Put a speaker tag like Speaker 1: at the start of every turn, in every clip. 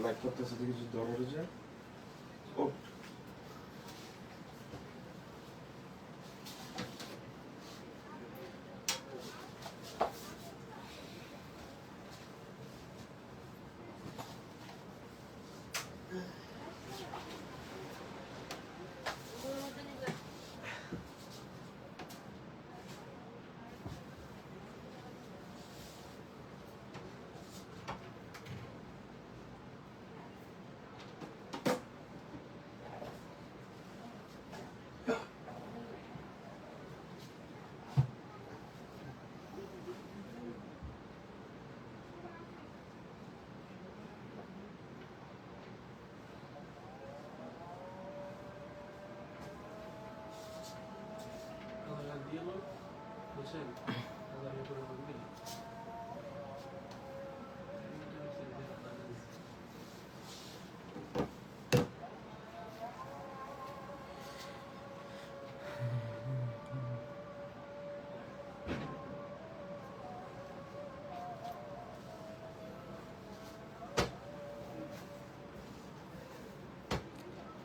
Speaker 1: Like করতেছে কিছু দরকার যায় ও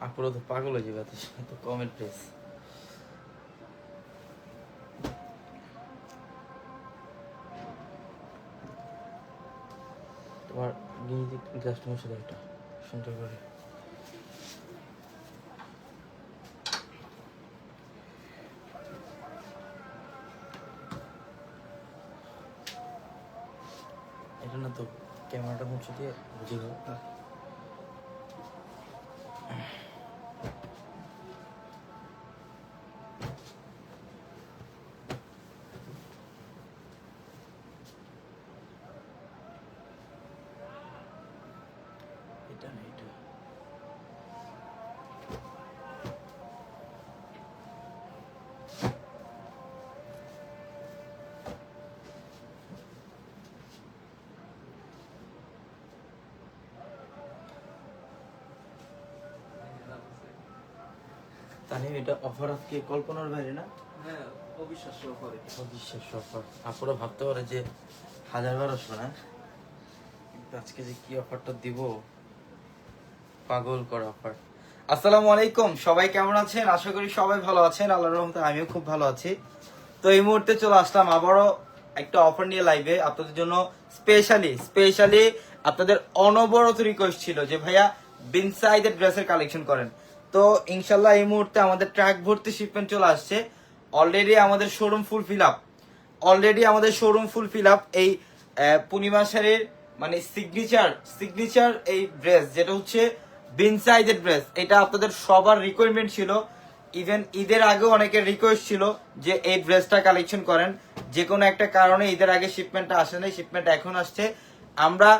Speaker 2: আপুরা তো পাগল হয়ে যাবে এত কমেন্ট প্রেস। তোমার কাস্টমার সাথে একটা সুন্দর করে এটা না তো ক্যামেরাটা মুছে দিয়ে বুঝে গেল। এটা না এটা তানিম, এটা অফার আজকে কল্পনার বাইরে না?
Speaker 1: হ্যাঁ, অবিশ্বাস্য অফার।
Speaker 2: অবিশ্বাস্য অফার। আপুরা ভাবতে পারে যে 1000-1200 না, কিন্তু আজকে যে কি অফারটা দিব, পাগল করা অফার। আসসালামু আলাইকুম, সবাই কেমন আছেন? আশা করি সবাই ভালো আছেন, আল্লাহর রহমতে আমিও খুব ভালো আছি। তো এই মুহূর্তে চলে আসলাম আবারও একটা অফার নিয়ে লাইভে আপনাদের জন্য। স্পেশালি আপনাদের অনবরত রিকোয়েস্ট ছিল যে ভাইয়া বিনসাইডের ড্রেসের কালেকশন করেন। তো ইনশাল্লাহ এই মুহূর্তে আমাদের ট্র্যাক ভর্তি শিপমেন্ট চলে আসছে। অলরেডি আমাদের শোরুম ফুল ফিল আপ। এই পূর্ণিমা শাড়ির মানে সিগনেচার এই ড্রেস যেটা হচ্ছে বিনসাইডের ড্রেস, এটা আপনাদের সবার রিকোয়ারমেন্ট ছিল। ইভেন ঈদের আগেও অনেকের রিকোয়েস্ট ছিল যে এই ড্রেসটা কালেকশন করেন। যে কোনো একটা কারণে ঈদের আগে শিপমেন্টটা আসে নাই, শিপমেন্ট এখন আসছে। আমরা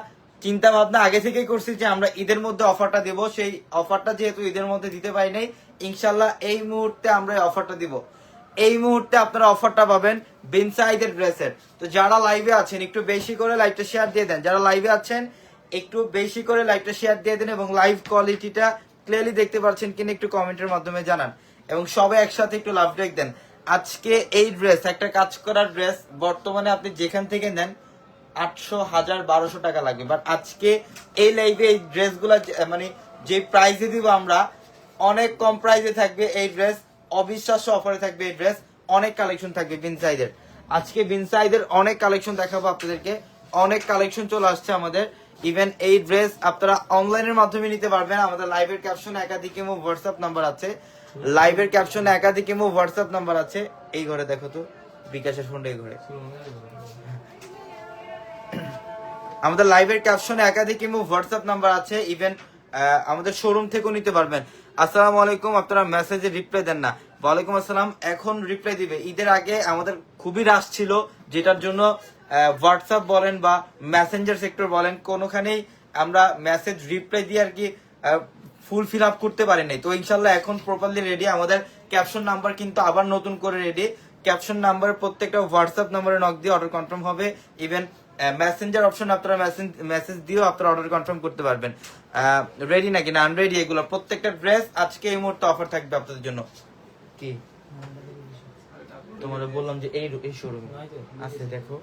Speaker 2: চিন্তা ভাবনা আগে থেকেই করছি যে আমরা ঈদের মধ্যে অফারটা দিব। সেই অফারটা যেহেতু ঈদের মধ্যে দিতে পারি নাই, ইনশাল্লাহ এই মুহূর্তে আমরা এই অফারটা দিব। এই মুহূর্তে আপনারা অফারটা পাবেন বিনসাইডের ড্রেসের। তো যারা লাইভে আছেন একটু বেশি করে লাইভটা শেয়ার দিয়ে দেন, যারা লাইভে আছেন একটু বেশি করে লাইভটা শেয়ার দিয়ে দেন, এবং লাইভ কোয়ালিটিটা ক্লিয়ারলি দেখতে পাচ্ছেন কিনা একটু কমেন্টের মাধ্যমে জানান, এবং সবাই একসাথে একটু লাভ ব্রেক দেন। আজকে এই ড্রেস, একটা কাজ করার ড্রেস বর্তমানে আপনি যেখান থেকে নেন 800, 1000, 1200 টাকা লাগবে, বাট আজকে এই লাইভে এই ড্রেসগুলো মানে যে প্রাইসে দিব আমরা, অনেক কম প্রাইসে থাকবে এই ড্রেস, অবিশ্বাস্য অফারে থাকবে এই ড্রেস। অনেক কালেকশন থাকবে বিনসাইডের। আজকে বিনসাইডের অনেক কালেকশন দেখাবো আপনাদেরকে, অনেক কালেকশন চলে আসছে আমাদের। ইভেন এই ড্রেস আপনারা অনলাইনের মাধ্যমে নিতে পারবেন। আমাদের লাইভের ক্যাপশনে একাধিক ইমো হোয়াটসঅ্যাপ নাম্বার আছে, লাইভের ক্যাপশনে একাধিক ইমো হোয়াটসঅ্যাপ নাম্বার আছে। এই ঘরে দেখো তো, বিকাশের ফোনটা এই ঘরে। আমাদের লাইভের ক্যাপশনে একাধিক ইমো হোয়াটসঅ্যাপ নাম্বার আছে। ইভেন আমাদের শোরুম থেকেও নিতে পারবেন। আসসালামু আলাইকুম, আপনারা মেসেজে রিপ্লাই দেন না। ওয়ালাইকুম আসসালাম, এখন রিপ্লাই দিবে। ঈদের আগে আমাদের খুবই রাশ ছিল, যেটার জন্য হোয়াটসঅ্যাপ বলেন বা মেসেঞ্জার সেক্টর বলেন, কোনোখানেই আমরা মেসেজ রিপ্লাই দিয়ে আর কি ফুল ফিল আপ করতে পারি নাই। তো ইনশাল্লাহ এখন প্রপারলি রেডি। আমাদের ক্যাপশন নাম্বার কিন্তু আবার নতুন করে রেডি। ক্যাপশন নাম্বার প্রত্যেকটা হোয়াটসঅ্যাপ নাম্বারে নক দিয়ে অর্ডার কনফার্ম হবে। ইভেন মেসেঞ্জার অপশন আপনারা মেসেজ দিয়েও আপনারা অর্ডার কনফার্ম করতে পারবেন। রেডি নাকি না আনরেডি, এগুলো প্রত্যেকটা ড্রেস আজকে এই মুহূর্তে অফার থাকবে আপনাদের জন্য। কি তোমাদের বললাম যে এই শোরুম আছে, দেখো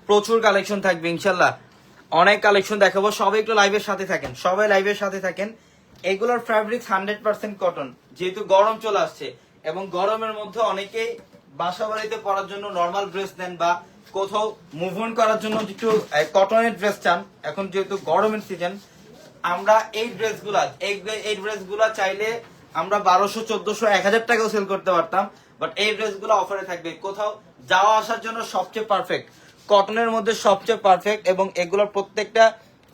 Speaker 2: প্রচুর কালেকশন থাকবে ইনশাল্লাহ, অনেক কালেকশন দেখাবো। সবাই একটু লাইভের সাথে থাকেন, সবাই লাইভের সাথে থাকেন। এগুলোর ফ্যাব্রিক্স 100% কটন, যেহেতু গরম চলে আসছে এবং গরমের মধ্যে অনেকেই বাসা বাড়িতে পরার জন্য নর্মাল ড্রেস নেন বা কোথাও মুভ অন করার জন্য একটু কটনের ড্রেস চান। এখন যেহেতু গরমের সিজন, আমরা এই ড্রেসগুলা চাইলে আমরা 1200, 1400, 1000 টাকাও সেল করতে পারতাম, বাট এই ড্রেসগুলো অফারে থাকবে। কোথাও যাওয়া আসার জন্য সবচেয়ে পারফেক্ট, কটনের মধ্যে সবচেয়ে পারফেক্ট। এবং এগুলোর প্রত্যেকটা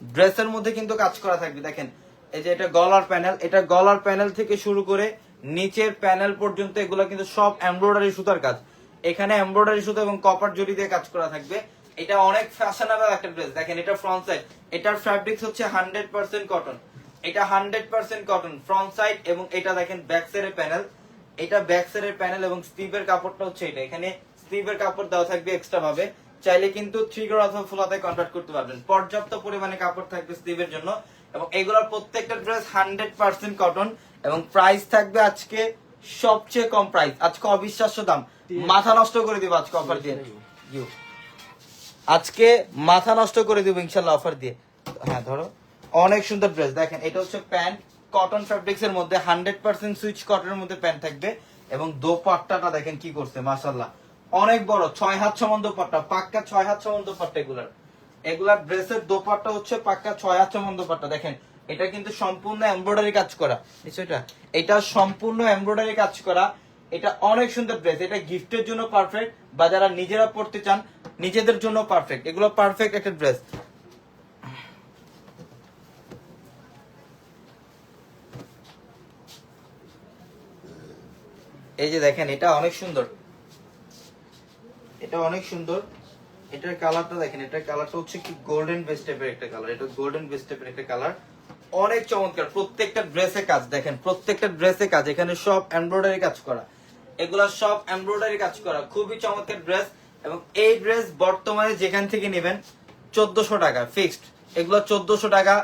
Speaker 2: ড্রেসের মধ্যে কিন্তু কাজ করা থাকবে। দেখেন এই যে এটা গলার প্যানেল, এটা গলার প্যানেল থেকে শুরু করে নিচের প্যানেল পর্যন্ত এগুলো কিন্তু সব এমব্রয়ডারি সুতার কাজ। এখানে এমব্রয়ডারি সুতা এবং কপার জড়ি দিয়ে কাজ করা থাকবে। এটা অনেক ফ্যাশনেবল একটা ড্রেস। দেখেন এটা ফ্রন্ট সাইড, এটার ফ্যাব্রিক্স হচ্ছে 100% কটন। এটা 100% কটন ফ্রন্ট সাইড। এবং এটা দেখেন ব্যাক সাইডের প্যানেল, এটা ব্যাক সাইডের প্যানেল এবং স্লিভের কাপড়টা হচ্ছে এটা। এখানে স্লিভের কাপড় দেওয়া থাকবে এক্সট্রা ভাবে, চাইলে কিন্তু 3 অথবা ফুল হাতায় কনভার্ট করতে পারবেন। পর্যাপ্ত পরিমাণে কাপড় থাকবে স্লিভের জন্য। এবং এগুলোর প্রত্যেকটা ড্রেস 100% কটন। এবং প্রাইস থাকবে আজকে সবচেয়ে কম প্রাইস, আজকে অবিশ্বাস্য দাম, মাথা নষ্ট করে দিব আজকে অফার দিয়ে। আজকে মাথা নষ্ট করে দিব ইনশাল্লাহ অফার দিয়ে। হ্যাঁ ধরো, অনেক সুন্দর ড্রেস। দেখেন এটা হচ্ছে প্যান্ট, কটন ফ্যাব্রিক্স এর মধ্যে 100% সুইচ কটনের মধ্যে প্যান্ট থাকবে। এবং দোপাট্টাটা দেখেন কি করছে, মাশাআল্লাহ অনেক বড়, 6 হাত সমান দোপাট্টা, পাক্কা 6 হাত সমান দোপাট্টা। এগুলার ড্রেসের দোপাট্টা হচ্ছে পাক্কা 6 হাত সমান দোপাট্টা। দেখেন এটা কিন্তু সম্পূর্ণ এমব্রয়ডারি কাজ করা, এটা সম্পূর্ণ এমব্রয়ডারি কাজ করা। এটা অনেক সুন্দর ড্রেস, এটা গিফটের জন্য পারফেক্ট, বা যারা নিজেরা পড়তে চান নিজেদের জন্য পারফেক্ট। এগুলো পারফেক্ট একটা ড্রেস। এই যে দেখেন এটা অনেক সুন্দর, এটা অনেক সুন্দর। এটার কালারটা দেখেন, এটার কালারটা হচ্ছে কি গোল্ডেন বেস টাইপের একটা কালার। এটা গোল্ডেন বেস টাইপের একটা কালার, অনেক চমৎকার। প্রত্যেকটা ড্রেসে কাজ, দেখেন প্রত্যেকটা ড্রেসে কাজ, এখানে সব এমব্রয়ডারি কাজ করা, এগুলা সব এমব্রয়ডারি কাজ করা, খুবই চমৎকার ড্রেস। এবং এই ড্রেস বর্তমানে যেখান থেকে নেবেন 1400 টাকা ফিক্সড, এগুলো 1400 টাকা।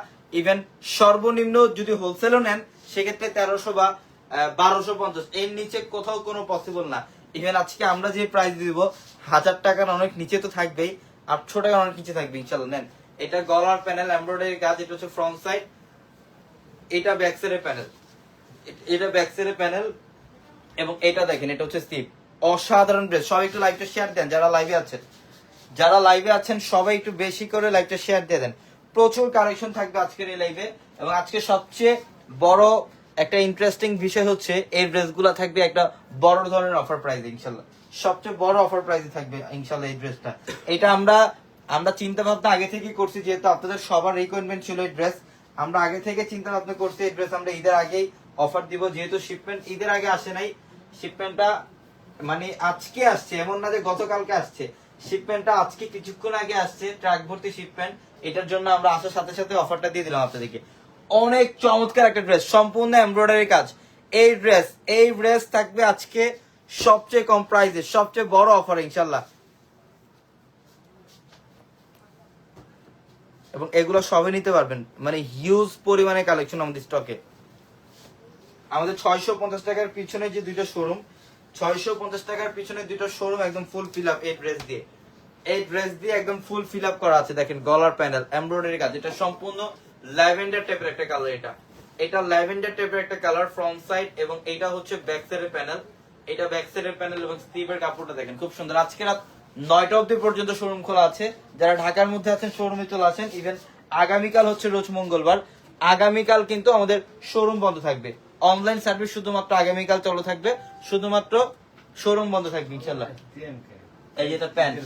Speaker 2: ইভেন সর্বনিম্ন যদি হোলসেলও নেন সেক্ষেত্রে 1300 বা 1250, এর নিচে কোথাও কোনো পসিবল না। ইভেন আজকে আমরা যে প্রাইস দিব 1000 টাকার অনেক নিচে তো থাকবেই, 800 টাকার অনেক নিচে থাকবে ইনশাল্লাহ। নেন এটা গলার প্যানেল এমব্রয়ডারি কাজ, এটা হচ্ছে ফ্রন্ট সাইড, এটা ব্যাক সাইডের প্যানেল, এটা ব্যাক সাইডের প্যানেল। এবং এটা দেখেন এটা হচ্ছে স্লিভ, অসাধারণ ড্রেস। সবাই একটু লাইভটা শেয়ার দেন, যারা লাইভে আছেন, যারা লাইভে আছেন সবাই একটু বেশি করে লাইভটা শেয়ার দিয়ে দেন। প্রচুর কালেকশন থাকবে আজকের এই লাইভে। এবং আজকে সবচেয়ে বড় একটা ইন্টারেস্টিং বিষয় হচ্ছে এই ড্রেসগুলো থাকবে একটা বড় ধরনের অফার প্রাইস ইনশাল্লাহ, সবচেয়ে বড় অফার প্রাইসে থাকবে ইনশাল্লাহ এই ড্রেসটা। এটা আমরা চিন্তা ভাবনা আগে থেকে করছি, যেহেতু আপনাদের সবার রিকোয়ারমেন্ট ছিল এই ড্রেস, আমরা আগে থেকে চিন্তা ভাবনা করছি এই ড্রেস আমরা ঈদের আগেই অফার দিব। যেহেতু শিপমেন্ট ঈদের আগে আসে নাই, শিপমেন্টটা মানে আজকে আসছে, এমন না যে গতকালকে আসছে, শিপমেন্টটা আজকে কিছুক্ষণ আগে আসছে, ট্রাক ভর্তি শিপমেন্ট। এটার জন্য আমরা আসার সাথে সাথে অফারটা দিয়ে দিলাম আপনাদেরকে। অনেক চমৎকার একটা ড্রেস, সম্পূর্ণ এমব্রয়ডারি কাজ। এই ড্রেস থাকবে আজকে সবচেয়ে কম প্রাইসে, সবচেয়ে বড় অফার ইনশাল্লাহ। এবং এগুলো সবই নিতে পারবেন, মানে হিউজ পরিমাণে কালেকশন আমাদের স্টকে। আমাদের 650 টাকার পিছনে যে দুইটা শোরুম, 650 টাকার পিছনে দুইটা শোরুম একদম ফুল ফিল আপ এই ড্রেস দিয়ে, এই ড্রেস দিয়ে একদম ফুল ফিল আপ করা আছে। দেখেন গলার প্যানেল এমব্রয়ডারি কাজ, এটা সম্পূর্ণ ল্যাভেন্ডার টাইপের একটা কালার। এটা ল্যাভেন্ডার টাইপের একটা কালার ফ্রন্ট সাইড। এবং এটা হচ্ছে ব্যাক সাইডের প্যানেল, এটা ব্যাক সাইডের প্যানেল। এবং স্লিভের কাপড়টা দেখেন খুব সুন্দর। আজকে রাত 9টা অবধি পর্যন্ত শোরুম খোলা আছে, যারা ঢাকার মধ্যে আছেন শোরুমে চলে আসেন। ইভেন আগামীকাল হচ্ছে রোজ মঙ্গলবার, আগামীকাল কিন্তু আমাদের শোরুম বন্ধ থাকবে। অনলাইন সার্ভিস শুধুমাত্র আগামীকাল চালু থাকবে, শুধুমাত্র শোরুম বন্ধ থাকবে ইনশাল্লাহ। এই যেটা প্যান্ট,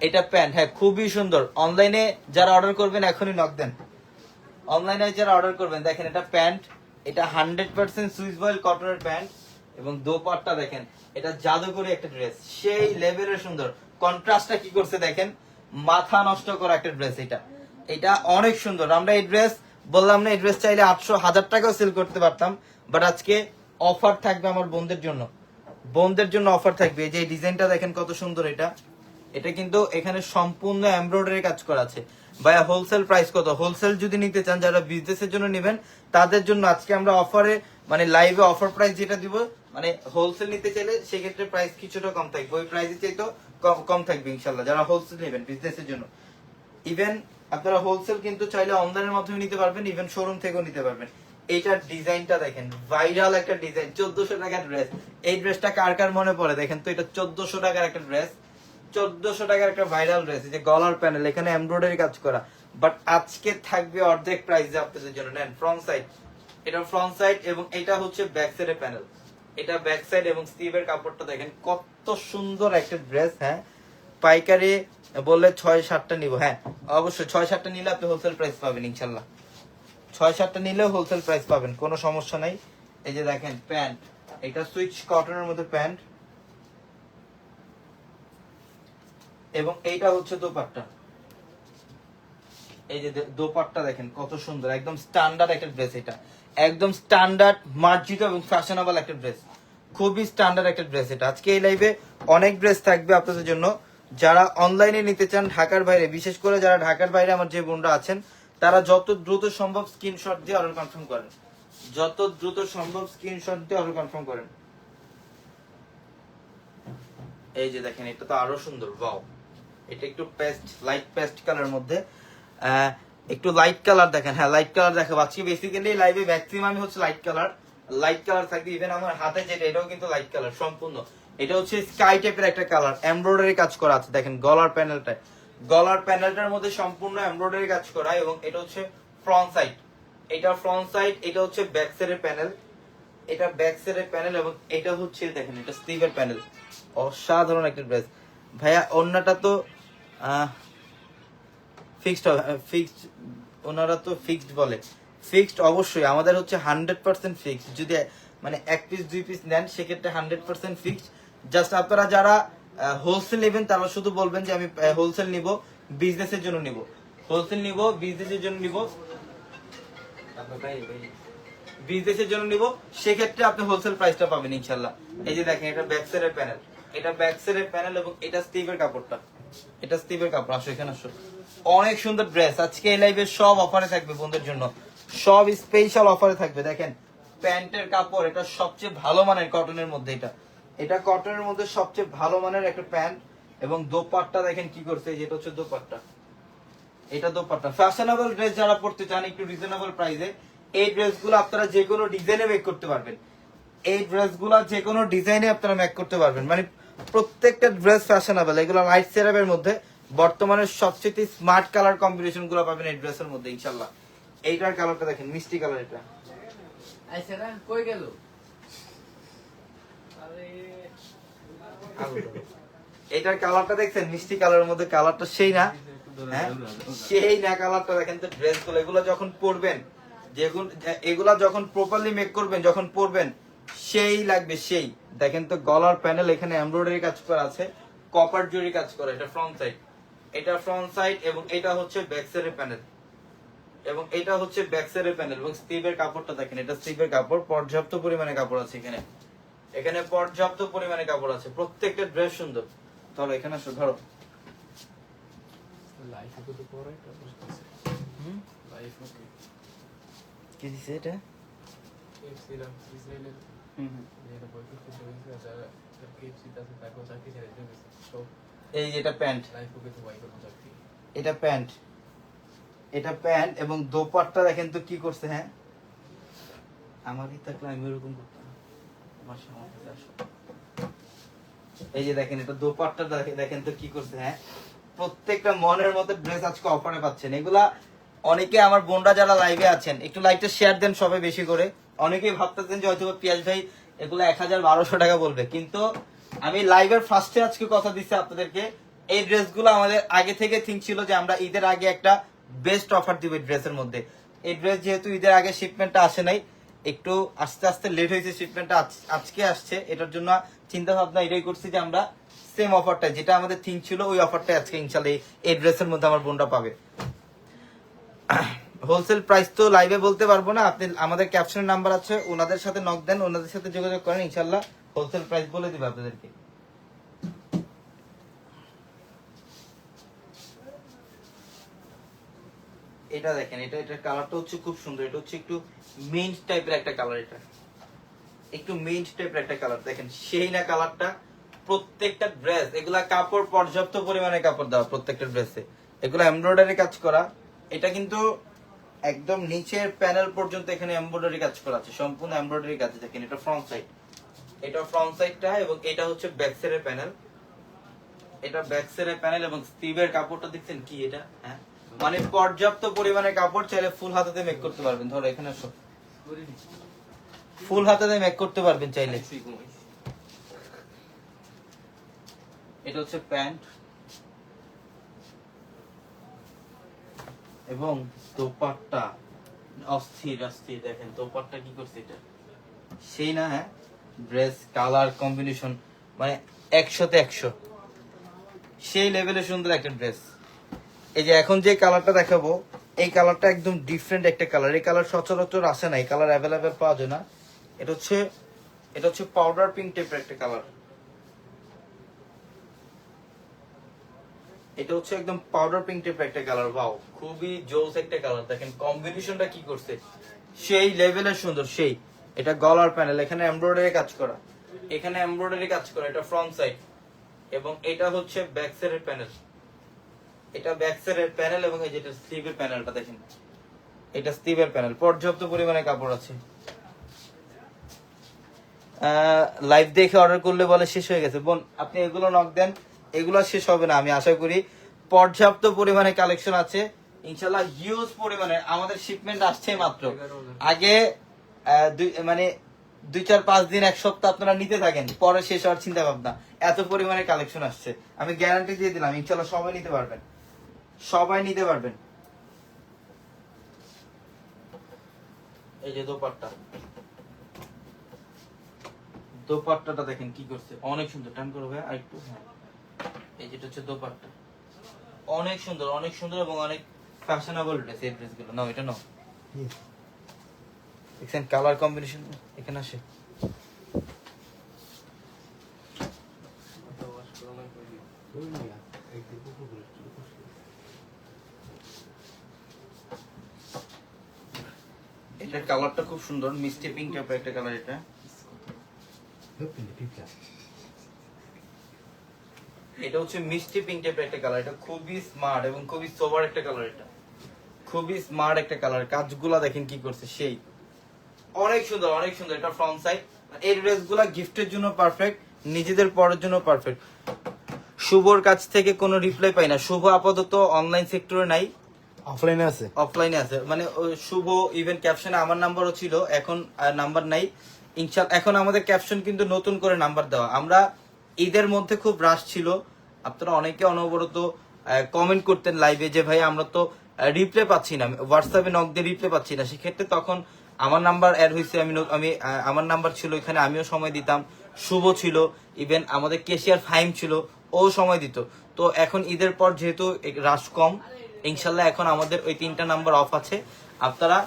Speaker 2: এটা প্যান্ট, হ্যাঁ খুবই সুন্দর। অনলাইনে যারা অর্ডার করবেন এখনই নক দেন, অনলাইনে যারা অর্ডার করবেন। দেখেন এটা প্যান্ট, এটা 100% সুইস বয়েল কটনের প্যান্ট এবং দোপাট্টা দেখেন, এটা জাদুকরি একটা ড্রেস, সেই লেভেলের সুন্দর। কন্ট্রাস্টটা কি করছে দেখেন, মাথা নষ্ট করা একটা ড্রেস। এটা অনেক সুন্দর। আমরা এই ড্রেস বললাম না, এই ড্রেস চাইলে 800-1000 টাকাও সেল করতে পারতাম, বাট আজকে অফার থাকবে আমার বোনদের জন্য, বোনদের জন্য অফার থাকবে। এই যে ডিজাইনটা দেখেন কত সুন্দর। এটা কিন্তু এখানে সম্পূর্ণ এমব্রয়ডারি কাজ করা আছে। ভাইয়া হোলসেল প্রাইস কত? হোলসেল যদি নিতে চান, যারা বিজনেসের জন্য নেবেন তাদের জন্য আজকে আমরা অফারে মানে লাইভে অফার প্রাইস যেটা দিব, মানে হোলসেল নিতে চাইলে সেক্ষেত্রে প্রাইস কিছুটা কম থাকবে, ওই প্রাইসে চাইতো কম থাকবে ইনশাল্লাহ, যারা হোলসেল নেবেন বিজনেসের জন্য। ইভেন আপনারা হোলসেল কিন্তু চাইলে অনলাইনের মাধ্যমে নিতে পারবেন, ইভেন শোরুম থেকেও নিতে পারবেন। এইটার ডিজাইনটা দেখেন, ভাইরাল একটা ডিজাইন, 1400 টাকার ড্রেস। এই ড্রেসটা কার কার মনে পড়ে দেখেন তো, এটা 1400 টাকার একটা ড্রেস, 1400 টাকার একটা ভাইরাল ড্রেস। এই যে গলার প্যানেল, এখানে এমব্রয়ডারি কাজ করা, বাট আজকে থাকবে অর্ধেক প্রাইসে আপনাদের জন্য। নেন ফ্রন্ট সাইড, এটা ফ্রন্ট সাইড এবং এটা হচ্ছে ব্যাক সাইডের প্যানেল, এটা ব্যাক সাইড এবং স্লিভের কাপড়টা দেখেন কত সুন্দর একটা ড্রেস। হ্যাঁ পাইকারি বললে 6-7টা নিব, হ্যাঁ অবশ্যই 6-7টা নিলে আপনি হোলসেল প্রাইস পাবেন ইনশাল্লাহ, 6-7টা নিলেও হোলসেল প্রাইস পাবেন, কোনো সমস্যা নাই। এই যে দেখেন প্যান্ট, এটা সুইচ কটনের মধ্যে প্যান্ট এবং এইটা হচ্ছে দোপাট্টা। এই যে দোপাট্টা দেখেন কত সুন্দর, একদম স্ট্যান্ডার্ড একটা ড্রেস। এটা একদম স্ট্যান্ডার্ড মার্জিত এবং ফ্যাশনেবল একটা ড্রেস, খুবই স্ট্যান্ডার্ড একটা ড্রেস। এটা আজকে এই লাইভে অনেক ড্রেস থাকবে আপনাদের জন্য। যারা অনলাইনে নিতে চান ঢাকার বাইরে, বিশেষ করে যারা ঢাকার বাইরে আমার যে বোনরা আছেন, তারা যত দ্রুত সম্ভব স্ক্রিনশট দিয়ে অর্ডার কনফার্ম করেন, যত দ্রুত সম্ভব স্ক্রিনশট দিয়ে অর্ডার কনফার্ম করেন। এই যে দেখেন, এটা তো আরো সুন্দর, ওয়াও। এটা একটু পেস্ট, লাইট পেস্ট কালার মধ্যে, একটু লাইট কালার দেখেন, হ্যাঁ লাইট কালার দেখাবো আজকে। বেসিক্যালি লাইভে ম্যাক্সিমাম হচ্ছে লাইট কালার থাকবে। ইভেন আমার হাতে যেটা, এটাও কিন্তু লাইট কালার সম্পূর্ণ। এটা হচ্ছে স্কাই টাইপের একটা কালার, এমব্রয়ডারি কাজ করা আছে দেখেন গলার প্যানেলটার মধ্যে সম্পূর্ণ এমব্রয়ডারি কাজ করা। এবং এটা হচ্ছে ফ্রন্ট সাইড, এটা ফ্রন্ট সাইড, এটা হচ্ছে ব্যাক সাইডের প্যানেল, এটা ব্যাক সাইডের প্যানেল এবং এটা হচ্ছে দেখেন এটা স্লিভের প্যানেল। অসাধারণ একটা ড্রেস ভাইয়া। ওন্নাটা তো ফিক্সড, ওনারা তো ফিক্সড বলে, ফিক্সড অবশ্যই আমাদের হচ্ছে 100% ফিক্সড। যদি মানে 1 পিস 2 পিস নেন সেক্ষেত্রে 100% ফিক্সড। জাস্ট আপনারা যারা হোলসেল নেবেন তারা শুধু বলবেন যে আমি হোলসেল নিব, বিজনেসের জন্য নিব, হোলসেল নিব, বিজনেসের জন্য নিব, বিজনেসের জন্য নিব, সেক্ষেত্রে আপনি হোলসেল প্রাইসটা পাবেন ইনশাল্লাহ। এই যে দেখেন এটা ব্যাক সাইডের প্যানেল, এটা ব্যাক সাইডের প্যানেল এবং এটা স্টিভের কাপড়টা, এটা স্টিভের কাপড়। আসো এখানে আসো, অনেক সুন্দর ড্রেস। আজকে এই লাইভে সব অফারে থাকবে বন্ধুদের জন্য, সব স্পেশাল অফারে থাকবে। দেখেন প্যান্টের কাপড়, এটা সবচেয়ে ভালো মানের কটনের মধ্যে, এটা কটনের মধ্যে সবচেয়ে ভালো মানের একটা প্যান্ট। এবং দোপাট্টা দেখেন কি করছে, যেটা হচ্ছে দোপাট্টা, এটা দোপাট্টা। ফ্যাশনেবল ড্রেস যারা পড়তে চান একটু রিজনেবল প্রাইসে, এই ড্রেসগুলো আপনারা যে কোনো ডিজাইনে মেক করতে পারবেন, এই ড্রেসগুলো যে কোনো ডিজাইনে আপনারা মেক করতে পারবেন। মানে প্রত্যেকটা ড্রেস ফ্যাশনেবল। এগুলো লাইট সেরাপের মধ্যে বর্তমানে সবচেয়ে স্মার্ট কালার কম্বিনেশন গুলো পাবেন এই ড্রেসের মধ্যে ইনশাল্লাহ। এইটার কালারটা দেখেন মিষ্টি কালার, এটা
Speaker 3: কই গেল?
Speaker 2: এইটার কালারটা দেখছেন মিষ্টি কালারের মধ্যে, কালারটা সেই না, হ্যাঁ সেই না কালারটা দেখেন। তো ড্রেস গুলো এগুলো যখন পরবেন, এগুলা যখন প্রপারলি মেক করবেন, যখন পরবেন সেই লাগবে সেই। দেখেন তো গলার প্যানেল, এখানে এমব্রয়ডারি কাজ করা আছে, কপার জরি কাজ করা। এটা ফ্রন্ট সাইড, এটা ফ্রন্ট সাইড এবং এটা হচ্ছে ব্যাক সাইডের প্যানেল, এবং এটা হচ্ছে ব্যাক সাইডের প্যানেল। এবং স্লিভের কাপড়টা দেখেন, এটা স্লিভের কাপড়, পর্যাপ্ত পরিমাণে কাপড় আছে এখানে, এখানে পর্যাপ্ত পরিমাণে কাপড় আছে। প্রত্যেকটা ড্রেস সুন্দর। ধরো এখানে আসো, ধরো কি দিছে এটা? এই যেটা প্যান্ট, এটা প্যান্ট, এটা প্যান্ট এবং দোপাট্টা দেখেন তো কি করছে। হ্যাঁ আমারই থাকলে আমি এরকম করতাম। এই যে দেখেন এটা দোপাট্টা দেখেন তো কি করছে। হ্যাঁ প্রত্যেকটা মনের মতো ড্রেস আজকে অফারে পাচ্ছেন। এগুলা অনেকে আমার বোনরা যারা লাইভে আছেন একটু লাইভটা শেয়ার দেন সবাই বেশি করে। অনেকেই ভাবতেছেন যে হয়তো পিয়াজ ভাই এগুলো 1000-1200 টাকা বলবে, কিন্তু আমি লাইভের ফার্স্টে আজকে কথা দিচ্ছি আপনাদেরকে, এই ড্রেসগুলো আমাদের আগে থেকে থিঙ্ক ছিল যে আমরা ঈদের আগে একটা বেস্ট অফার দিব এই ড্রেসের মধ্যে। এই ড্রেস যেহেতু ঈদের আগে শিপমেন্টটা আসে নাই, একটু আস্তে আস্তে লেট হয়েছে, শিপমেন্টটা আজকে আসছে, এটার জন্য চিন্তা ভাবনা এটাই করছি যে আমরা সেম অফারটা যেটা আমাদের থিঙ্ক ছিল ওই অফারটা আজকে ইনশাল্লাহ এই ড্রেসের মধ্যে আমার বোনটা পাবে। হোলসেল প্রাইস তো লাইভে বলতে পারবো না, আপনি আমাদের ক্যাপশনের নাম্বার আছে, ওনাদের সাথে নক দেন, ওনাদের সাথে যোগাযোগ করেন, ইনশাল্লাহ হোলসেল প্রাইস বলে দিবে আপনাদেরকে। এটা দেখেন, এটার কালারটা হচ্ছে খুব সুন্দর, এটা হচ্ছে একটু মিন্ট টাইপের একটা কালার, এটা একটু মিন্ট টাইপের একটা কালার, দেখেন সেই না কালারটা। প্রত্যেকটা ড্রেস এগুলা কাপড় পর্যাপ্ত পরিমাণে কাপড় দেওয়া, প্রত্যেকটা ড্রেসে এগুলো এমব্রয়ডারি কাজ করা। এটা কিন্তু একদম নিচের প্যানেল পর্যন্ত এখানে এমব্রয়ডারি কাজ করা আছে, সম্পূর্ণ এমব্রয়ডারি কাজ। দেখেন এটা ফ্রন্ট সাইড, এটা ফ্রন্ট সাইডটা, এবং এটা হচ্ছে ব্যাক সাইডের প্যানেল, এটা ব্যাক সাইডের প্যানেল। এবং স্টিভের কাপড়টা দেখছেন কি, এটা হ্যাঁ মানে পর্যাপ্ত পরিমাণে কাপড়, চাইলে ফুল হাতাতে মেক করতে পারবেন। ধরো এখানে ফুল হাতাতে মেক করতে পারবেন চাইলে। এটা হচ্ছে প্যান্ট এবং দোপাট্টা অস্থির অস্থির, দেখেন দোপাট্টা কি করছে, এটা সেই না হ্যাঁ, ড্রেস কালার কম্বিনেশন মানে 100তে 100, সেই লেভেলে সুন্দর একটা ড্রেস। এই যে এখন যে কালারটা দেখাবো, এই কালারটা একদম ডিফারেন্ট একটা কালার, এই কালার সচরাচর আসে না, এই কালার অ্যাভেলেবেল পাওয়া যায় না। এটা হচ্ছে পাউডার পিঙ্ক টাইপের একটা কালার, এটা হচ্ছে একদম পাউডার পিঙ্ক টাইপের একটা কালার। ওয়াও, খুবই জোস একটা কালার, দেখেন কম্বিনেশনটা কি করছে, সেই লেভেলের সুন্দর। সেই এটা গলার প্যানেল, এখানে এমব্রয়ডারি কাজ করা, এখানে এমব্রয়ডারি কাজ করা, এটা ফ্রন্ট সাইড, এবং এটা হচ্ছে ব্যাক সাইডের প্যানেল, এটা ব্যাক সাইডের প্যানেল। এবং এই যেটা স্লিভের প্যানেলটা দেখেন, এটা স্লিভের প্যানেল, পর্যাপ্ত পরিমাণে কাপড় আছে। লাইভ দেখে অর্ডার করলে বলে শেষ হয়ে গেছে, বোন আপনি এগুলো নক দেন, এগুলো শেষ হবে না আমি আশা করি। পর্যাপ্ত পরিমাণে কালেকশন আছে ইনশাল্লাহ, হিউজ পরিমাণে। আমাদের শিপমেন্ট আসছে মাত্র, আগে মানে 2-4-5 দিন, এক সপ্তাহ আপনারা নিতে থাকেন, পরে শেষ হওয়ার চিন্তা ভাবনা। এত পরিমাণে কালেকশন আসছে, আমি গ্যারান্টি দিয়ে দিলাম ইনশাল্লাহ সবাই নিতে পারবেন, সবাই নিতে পারবেন। এই যে দোপাট্টা, দোপাট্টাটা দেখেন কি করছে, অনেক সুন্দর। টান করবে আর একটু, হ্যাঁ এই যেটা হচ্ছে দোপাট্টা, অনেক সুন্দর, অনেক সুন্দর এবং অনেক ফ্যাশনেবল ড্রেস। এই ড্রেসগুলো নাও, এটা নাও, দেখছেন কালার কম্বিনেশন, এখানে আসে। এটার কালারটা খুব সুন্দর, মিষ্টি পিঙ্ক টাইপের একটা কালার। এটা এটা হচ্ছে মিষ্টি পিঙ্ক টাইপের একটা কালার, এটা খুবই স্মার্ট এবং খুবই সোবার একটা কালার, এটা খুবই স্মার্ট একটা কালার। কাজগুলা দেখেন কি করছে, সেই অনেক সুন্দর, অনেক সুন্দর। এটা ফ্রন্ট সাইড, এই ড্রেসগুলা গিফটের জন্য পারফেক্ট, নিজেদের পরার জন্য পারফেক্ট। শুভর কাছ থেকে কোনো রিপ্লাই পাই না, শুভ আপাতত অনলাইন সেক্টরে নাই,
Speaker 4: অফলাইনে আছে,
Speaker 2: অফলাইনে আছে। মানে শুভ ইভেন ক্যাপশনে আমার নাম্বারও ছিল, এখন নাম্বার নাই ইনশাল্লাহ। এখন আমাদের ক্যাপশন কিন্তু নতুন করে নাম্বার দেওয়া, আমরা ঈদের মধ্যে খুব রাশ ছিল, আপনারা অনেকে অনবরত কমেন্ট করতেন লাইভে যে ভাই আমরা তো রিপ্লাই পাচ্ছি না, হোয়াটসঅ্যাপে নক দিয়ে রিপ্লাই পাচ্ছি না। সেক্ষেত্রে তখন আমার নাম্বার অ্যাড হয়েছে, আমি আমার নাম্বার ছিল এখানে, আমিও সময় দিতাম, শুভ ছিল, ইভেন আমাদের কেশিয়ার ফাইম ছিল, ও সময় দিত। তো এখন ঈদের পর যেহেতু রাশ কম, ইনশাল্লাহ এখন আমাদের ওই 3টা নাম্বার অফ আছে। আপনারা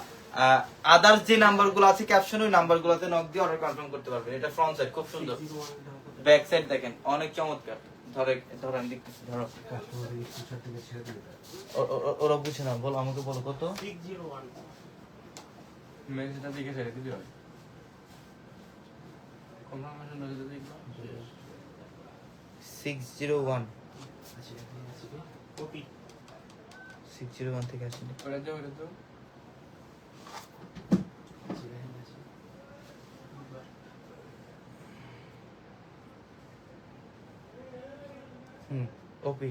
Speaker 2: আদার্স যে নাম্বারগুলো আছে ক্যাপশনে, ওই নাম্বারগুলোতে নক দিয়ে অর্ডার কনফার্ম করতে পারবেন। এটা ফ্রন্ট সাইড খুব সুন্দর, ব্যাক সাইড দেখেন অনেক চমৎকার। ধরো আমি দেখতেছি, ধরো ওরা বুঝে না, বলো আমাকে, বলো কত।
Speaker 3: 601
Speaker 1: মেসেজটা দিকে ছেড়ে দিবি হয় কনফার্মেশন মেসেজটা দেখবা
Speaker 2: 601
Speaker 3: কপি
Speaker 2: 601 থেকে আসেনি।
Speaker 1: ওটা যাও, ওটা তো
Speaker 2: ওপি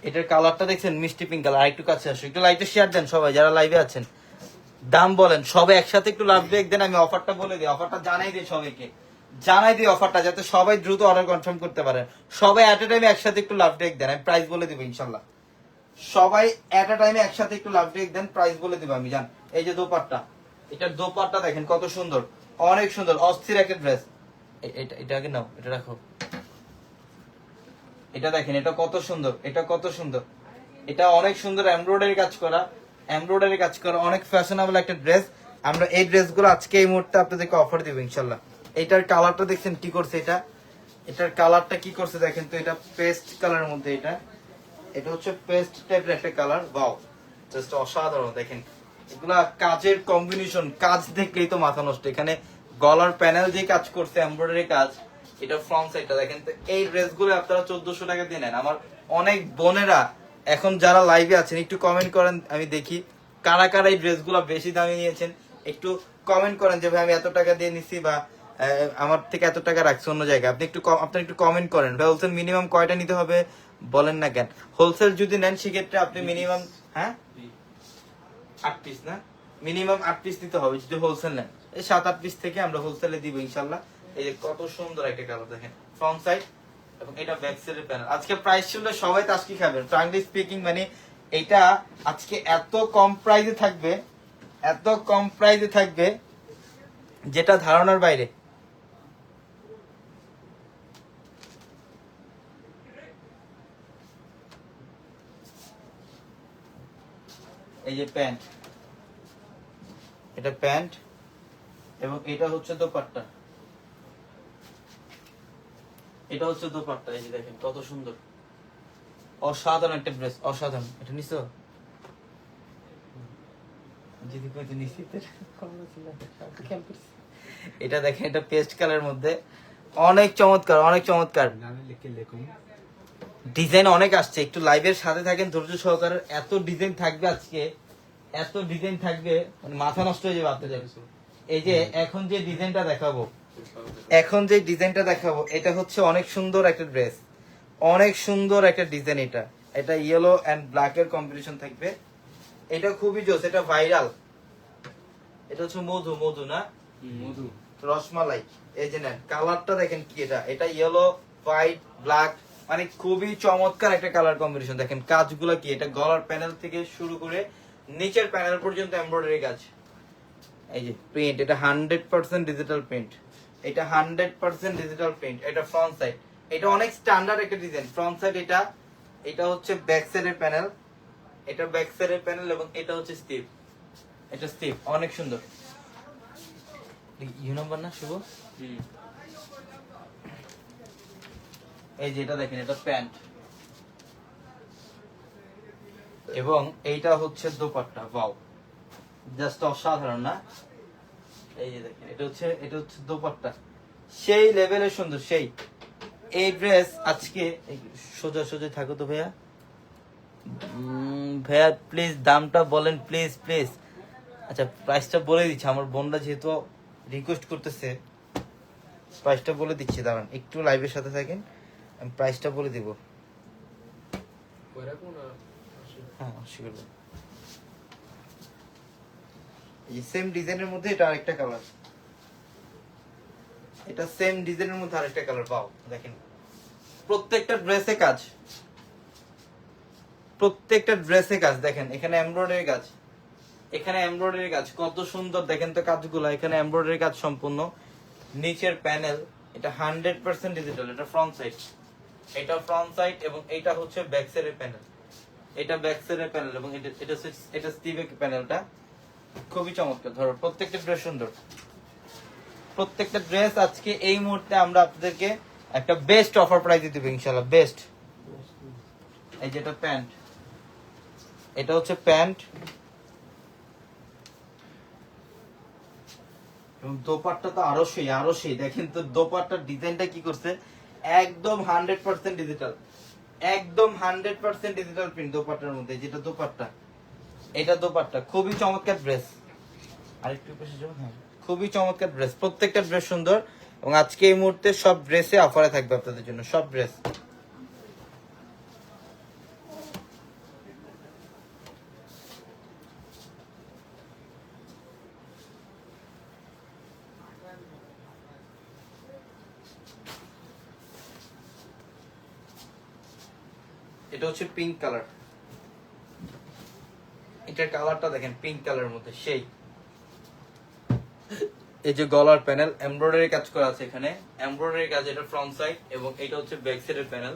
Speaker 2: এটার কালারটা দেখছেন মিষ্টি পিঙ্ক কালার। আর একটু কাছে আসো, একটু লাইভে শেয়ার দেন সবাই যারা লাইভে আছেন, দাম বলেন সবাই একসাথে, একটু লাভ ব্রেক দেন। আমি অফারটা বলে দিই, অফারটা জানাই দিই সবাইকে, জানাই দিই অফারটা, যাতে সবাই দ্রুত অর্ডার কনফার্ম করতে পারেন। সবাই এট এ টাইমে একসাথে একটু লাভ ব্রেক দেন, আমি প্রাইস বলে দিব ইনশাল্লাহ। সবাই এট এ টাইমে একসাথে একটু লাভ ব্রেক দেন, প্রাইস বলে দিব আমি। জান এই যে দোপাট্টা, এটার দোপাট্টা দেখেন কত সুন্দর, অনেক সুন্দর, অস্থির একটা ড্রেস। এটা আগে নাও, এটা রাখো। এটা দেখেন, এটা কত সুন্দর, এটা কত সুন্দর, এটা অনেক সুন্দর এমব্রয়ডারি কাজ করা, এমব্রয়ডারি কাজ করা, অনেক ফ্যাশনেবল একটা ড্রেস। আমরা এই ড্রেসগুলো আজকে এই মুহূর্তে আপনাদেরকে অফার দিব ইনশাল্লাহ। এটার কালারটা দেখছেন কি করছে, এটার কালারটা কি করছে দেখেন তো, এটা পেস্ট কালারের মধ্যে, এটা হচ্ছে পেস্ট টাইপের একটা কালার। ওয়াও, জাস্ট অসাধারণ। দেখেন এগুলা কাজের কম্বিনেশন, কাজ দেখলেই তো মাথা নষ্ট। এখানে গলার প্যানেল দিয়ে কাজ করছে, এমব্রয়ডারি কাজ, এটা ফ্রন্ট সাইডটা দেখেন তো। এই ড্রেসগুলো আপনারা 1400 টাকা দিয়ে নেন। আমার অনেক বোনেরা এখন যারা লাইভে আছেন একটু কমেন্ট করেন, আমি দেখি কারা কারা এই ড্রেসগুলো বেশি দামে নিয়েছেন। একটু কমেন্ট করেন যে ভাই আমি এত টাকা দিয়ে নিছি, বা আমার থেকে এত টাকা রাখছি অন্য জায়গায়। আপনি একটু কমেন্ট করেন ভাই। হোলসেল মিনিমাম কয়টা নিতে হবে বলেন না কেন? হোলসেল যদি নেন সেক্ষেত্রে আপনি মিনিমাম 8 পিস না, মিনিমাম 8 পিস নিতে হবে যদি হোলসেল নেন। এই 7-8 পিস থেকে আমরা হোলসেলে দিব ইনশাল্লাহ। এই যে কত সুন্দর একটা কালার দেখেন, ফ্রন্ট সাইড এবং এটা ব্যাক সাইডের প্যানেল। আজকে প্রাইস শুনলে সবাই তাজকি খাবেন, ফ্রাঙ্কলি স্পিকিং। মানে এটা আজকে এত কম প্রাইসে থাকবে, এত কম প্রাইসে থাকবে যেটা ধারণার বাইরে। এই যে প্যান্ট, এটা প্যান্ট এবং এটা হচ্ছে দোপাট্টা, এটা হচ্ছে দোপাট্টা। এই যে দেখেন কত সুন্দর, অসাধারণ একটা ড্রেস, অসাধারণ। এটা নিছো যদি কইতে নিছি, এটা দেখেন, এটা পেস্ট কালারের মধ্যে, অনেক চমৎকার, অনেক চমৎকার ডিজাইন, অনেক আসছে। একটু লাইভের সাথে থাকেন ধৈর্য সহকারে, এত ডিজাইন থাকবে আজকে, এত ডিজাইন থাকবে মানে মাথা নষ্ট হয়ে যাবে আপনাদের। এই যে এখন যে ডিজাইনটা দেখাবো, এটা হচ্ছে অনেক সুন্দর একটা ড্রেস, অনেক সুন্দর একটা ডিজাইন। এটা ইয়েলো এন্ড ব্ল্যাক এর কম্বিনেশন থাকবে। এটা খুবই জোস, এটা ভাইরাল। এটা হচ্ছে মধু না,
Speaker 1: মধু
Speaker 2: রসমালাই। এই যে নেন কালারটা দেখেন কি, এটা ইয়েলো হোয়াইট ব্ল্যাক, মানে খুবই চমৎকার একটা কালার কম্বিনেশন। দেখেন কাজগুলো কি, এটা গলার প্যানেল থেকে শুরু করে নিচের প্যানেল পর্যন্ত এমব্রয়ডারি কাজ। এই যে প্রিন্ট, এটা 100% ডিজিটাল প্রিন্ট, এটা 100% ডিজিটাল প্রিন্ট। এটা ফ্রন্ট সাইড, এটা অনেক স্ট্যান্ডার্ড একটা ডিজাইন। ফ্রন্ট সাইড এটা হচ্ছে ব্যাক সাইডের প্যানেল, এটা ব্যাক সাইডের প্যানেল এবং এটা হচ্ছে স্টিপ, এটা স্টিপ, অনেক সুন্দর। ইউ নাম্বার না শুভ। এই যে এটা দেখেন, এটা প্যান্ট এবং এইটা হচ্ছে দোপাট্টা। ওয়াও, জাস্ট অসাধারণ না? এই যে দেখেন, এটা হচ্ছে দোপাট্টা, সেই লেভেলের সুন্দর, সেই। এই ড্রেস আজকে সোজা সোজা থাকো তো ভাইয়া, ভাইয়া প্লিজ দামটা বলেন প্লিজ প্লিজ। আচ্ছা প্রাইসটা বলে দিচ্ছি, আমার বোনরা যেহেতু রিকোয়েস্ট করতেছে, প্রাইসটা বলে দিচ্ছি, দাঁড়ান একটু লাইভের সাথে থাকেন, আমি প্রাইসটা বলে দিব। হ্যাঁ অবশ্যই। এই সেম ডিজাইনের মধ্যে এটা আরেকটা কালার, এটা সেম ডিজাইনের মধ্যে আরেকটা কালার। পাও দেখেন প্রত্যেকটা ড্রেসে কাজ, প্রত্যেকটা ড্রেসে কাজ। দেখেন এখানে এমব্রয়ডারি কাজ, এখানে এমব্রয়ডারি কাজ, কত সুন্দর দেখেন তো কাজগুলো। এখানে এমব্রয়ডারি কাজ সম্পূর্ণ, নিচের প্যানেল, এটা 100% ডিজিটাল। এটা ফ্রন্ট সাইড, এটা ফ্রন্ট সাইড এবং এটা হচ্ছে ব্যাক সাইডের প্যানেল, এটা ব্যাক সাইডের প্যানেল এবং এটা স্টিভের প্যানেলটা। খুবই চমৎকার। ধরো প্রত্যেকটা ড্রেস সুন্দর, প্রত্যেকটা ড্রেস আজকে এই মুহূর্তে আমরা আপনাদেরকে একটা বেস্ট অফার প্রাইসে দিব ইনশাআল্লাহ, বেস্ট। এই যেটা প্যান্ট, এটা হচ্ছে প্যান্ট এবং দোপাট্টা তো আরো সেই। দেখেন তো দোপাট্টার ডিজাইনটা কি করছে, একদম 100% ডিজিটাল, একদম 100% ডিজিটাল প্রিন্ট দোপাট্টার মধ্যে। যেটা দোপাট্টা, এটা দোপাট্টা, খুবই চমৎকার ড্রেস। আরেকটু পাশে যাও। হ্যাঁ খুবই চমৎকার ড্রেস, প্রত্যেকটা ড্রেস সুন্দর এবং আজকে এই মুহূর্তে সব ড্রেসে অফারে থাকবে আপনাদের জন্য, সব ড্রেস। এটা হচ্ছে পিঙ্ক কালার, এটার কালারটা দেখেন পিঙ্ক কালারের মধ্যে সেই। এই যে গলার প্যানেল এমব্রয়ডারি কাজ করা আছে, এখানে এমব্রয়ডারি কাজ, এটা ফ্রন্ট সাইড এবং এটা হচ্ছে ব্যাক সাইডের প্যানেল।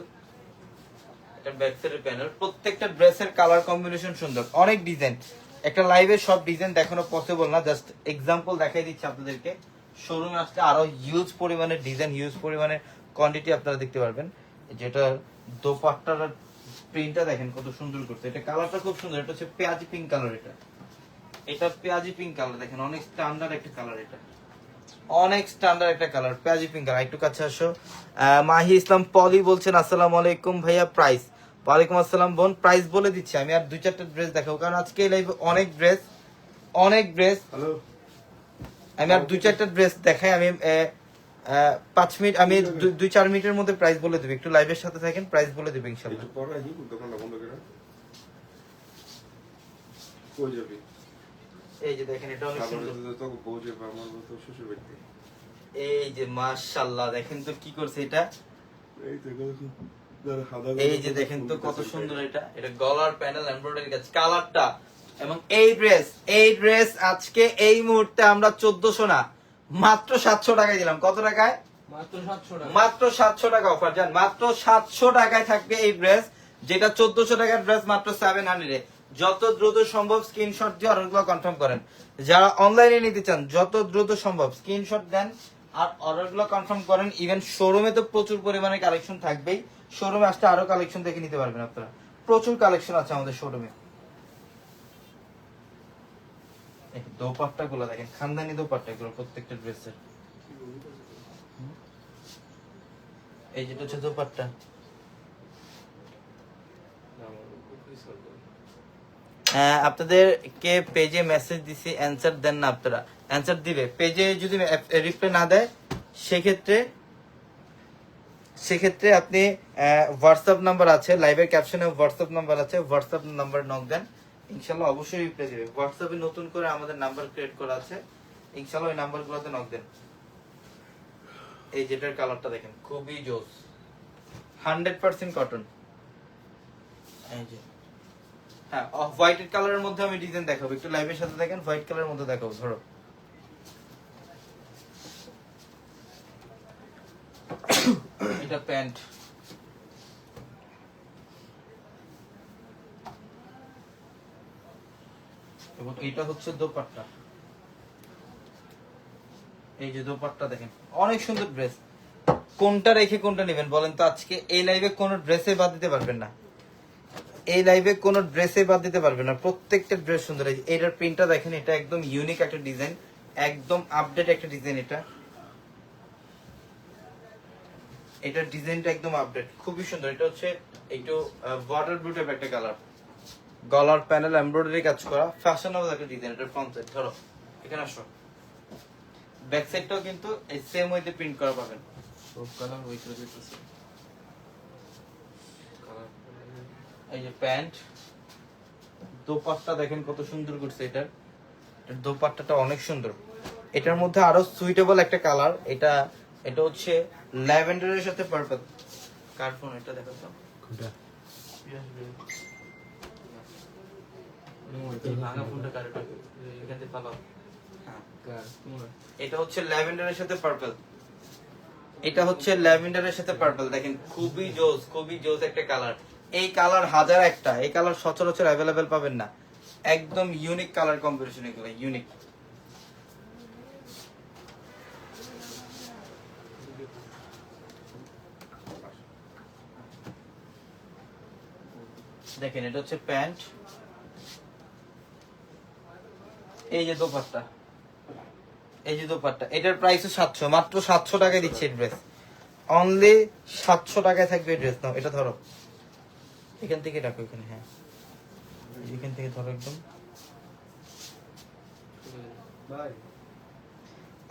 Speaker 2: এটা ব্যাক সাইডের প্যানেল। প্রত্যেকটা ড্রেসের কালার কম্বিনেশন সুন্দর, অনেক ডিজাইন। একটা লাইভে সব ডিজাইন দেখানো পসিবল না, জাস্ট এক্সাম্পল দেখাই দিচ্ছি আপনাদেরকে। শোরুমে আসলে আরো হিউজ পরিমাণের ডিজাইন, হিউজ পরিমাণের কোয়ান্টিটি আপনারা দেখতে পারবেন। যেটা দোপাট্টার প্রিন্টটা দেখেন কত সুন্দর করছে, এটা কালারটা খুব সুন্দর। এটা হচ্ছে পেঁয়াজি পিঙ্ক কালার, এটা পেঁয়াজি পিঙ্ক কালার দেখেন, অনেক স্ট্যান্ডার্ড একটা কালার, এটা অনেক স্ট্যান্ডার্ড একটা কালার, পেঁয়াজি পিঙ্ক কালার। একটু কাছে আসো। মাহি ইসলাম পলি বলছেন আসসালামু আলাইকুম ভাইয়া, প্রাইস। ওয়ালাইকুম আসসালাম বোন, প্রাইস বলে দিচ্ছি আমি, আর 2-4টা ড্রেস দেখাবো কারণ আজকে লাইভে অনেক ড্রেস।
Speaker 4: হ্যালো,
Speaker 2: আমি আর 2-4টা ড্রেস দেখাই। আমি 5 মিনিট, আমি 2-4 মিনিটের মধ্যে প্রাইস বলে দেবো। একটু লাইভের সাথে থাকেন, প্রাইস বলে দেবো ইনশাআল্লাহ।
Speaker 4: একটু পরে আসি, দোকানটা বন্ধ করে। কই যাবি?
Speaker 2: এই যে দেখেন, এটা অনেক সুন্দর।
Speaker 4: তো বউ যাবে আমার তো শ্বশুর বাড়িতে।
Speaker 2: এই যে মাশাআল্লাহ, দেখেন তো কি করছে এটা।
Speaker 4: এই তো
Speaker 2: এই যে দেখেন তো কত সুন্দর, এটা গলার প্যানেল এমব্রয়ডারি কাজ, কালারটা। এবং এই ড্রেস আজকে এই মুহূর্তে আমরা 1400 না, মাত্র 700 টাকায় দিলাম। কত টাকায়?
Speaker 1: মাত্র 700 টাকা।
Speaker 2: মাত্র 700 টাকা অফার। জান মাত্র 700 টাকায় থাকবে এই ড্রেস, যেটা 1400 টাকার ড্রেস মাত্র 700 এ। যত দ্রুত সম্ভব স্ক্রিনশট দিয়ে অর্ডারগুলো কনফার্ম করেন। যারা অনলাইনে নিতে চান যত দ্রুত সম্ভব স্ক্রিনশট দেন আর অর্ডারগুলো কনফার্ম করেন। ইভেন শোরুমে তো প্রচুর পরিমাণে কালেকশন থাকবেই, শোরুমে আসতে আরো কালেকশন দেখে নিতে পারবেন আপনারা। প্রচুর কালেকশন আছে আমাদের শোরুমে। দোপাট্টা গুলো দেখেন, খানদানি দোপাট্টা গুলো প্রত্যেকটা ড্রেসের। এই যেটা হচ্ছে দোপাট্টা। আপনাদেরকে পেজে মেসেজ দিছি, অ্যানসার দেন না আপনারা। অ্যানসার দিবে পেজে, যদি রিপ্লাই না দেয় সেক্ষেত্রে আপনি হোয়াটসঅ্যাপ নাম্বার আছে, লাইভের ক্যাপশনে হোয়াটসঅ্যাপ নাম্বার আছে, হোয়াটসঅ্যাপ নাম্বার নক দেন, ইনশাল্লাহ অবশ্যই রিপ্লাই দিবে। হোয়াটসঅ্যাপে নতুন করে আমাদের নাম্বার ক্রিয়েট করা আছে, ইনশাল্লাহ ওই নাম্বারগুলোতে নক দেন। এই যেটার কালারটা দেখেন খুবই জোস, 100% কটন। এই যে হ্যাঁ, হোয়াইট কালারের মধ্যে আমি ডিজাইন দেখাবো, একটু লাইভের সাথে দেখেন। হোয়াইট কালারের মধ্যে দেখাবো, ধরো এটা প্যান্ট, এবং এটা হচ্ছে দোপাট্টা। এই যে দোপাট্টা দেখেন, অনেক সুন্দর ড্রেস। কোনটা রেখে কোনটা নেবেন বলেন তো? আজকে এই লাইভে কোনো ড্রেসে বাদ দিতে পারবেন না, এই লাইভে কোনো ড্রেসে বাদ দিতে পারবেন না, প্রত্যেকটা ড্রেস সুন্দর। এটার প্রিন্টটা দেখেন, এটা একদম ইউনিক একটা ডিজাইন, একদম আপডেট একটা ডিজাইন। এটার ডিজাইনটা একদম আপডেট, খুবই সুন্দর। এটা হচ্ছে একটু ওয়াটার ব্লু টাইপ একটা কালার, গলার প্যানেল এমব্রয়ডারি কাজ করা, ফ্যাশনেবল একটা ডিজাইন। এটা ফ্রন্ট সাইড, ধরো এখানে আসো। ব্যাক সাইডটাও কিন্তু এই সেম ওয়েতে প্রিন্ট করা পাবেন।
Speaker 1: সব কালার ওই করে দিতেছে।
Speaker 2: এই যে প্যান্ট, দোপাট্টা দেখেন কত সুন্দর করছে। এটার দোপাট্টাটা অনেক সুন্দর। এটার মধ্যে আরো সুইটেবল একটা কালার, এটা হচ্ছে ল্যাভেন্ডারের সাথে পার্পল। কার ফোন এটা দেখো তো?
Speaker 4: কোনটা?
Speaker 2: এই ভাঙা ফোনটা কার? এটা এখান থেকে পালাও। হ্যাঁ,
Speaker 1: কার তোমরা?
Speaker 2: এটা হচ্ছে ল্যাভেন্ডারের সাথে পার্পল। এটা হচ্ছে ল্যাভেন্ডারের সাথে পার্পল। দেখেন খুবই জোস একটা কালার। এই কালার হাজার একটা, এই কালার সচরাচর অ্যাভেলেবেল পাবেন না। একদম ইউনিক কালার কম্বিনেশন, এগুলো ইউনিক। দেখেন এটা হচ্ছে প্যান্ট, এই যে দোপাট্টা, এটার প্রাইস 700, মাত্র 700 টাকায় দিচ্ছে ড্রেস। অনলি 700 টাকায় থাকবে ড্রেস। নাও এটা ধরো, এখান থেকে রাখো, এখানে হ্যাঁ, এখান থেকে ধরো একদম।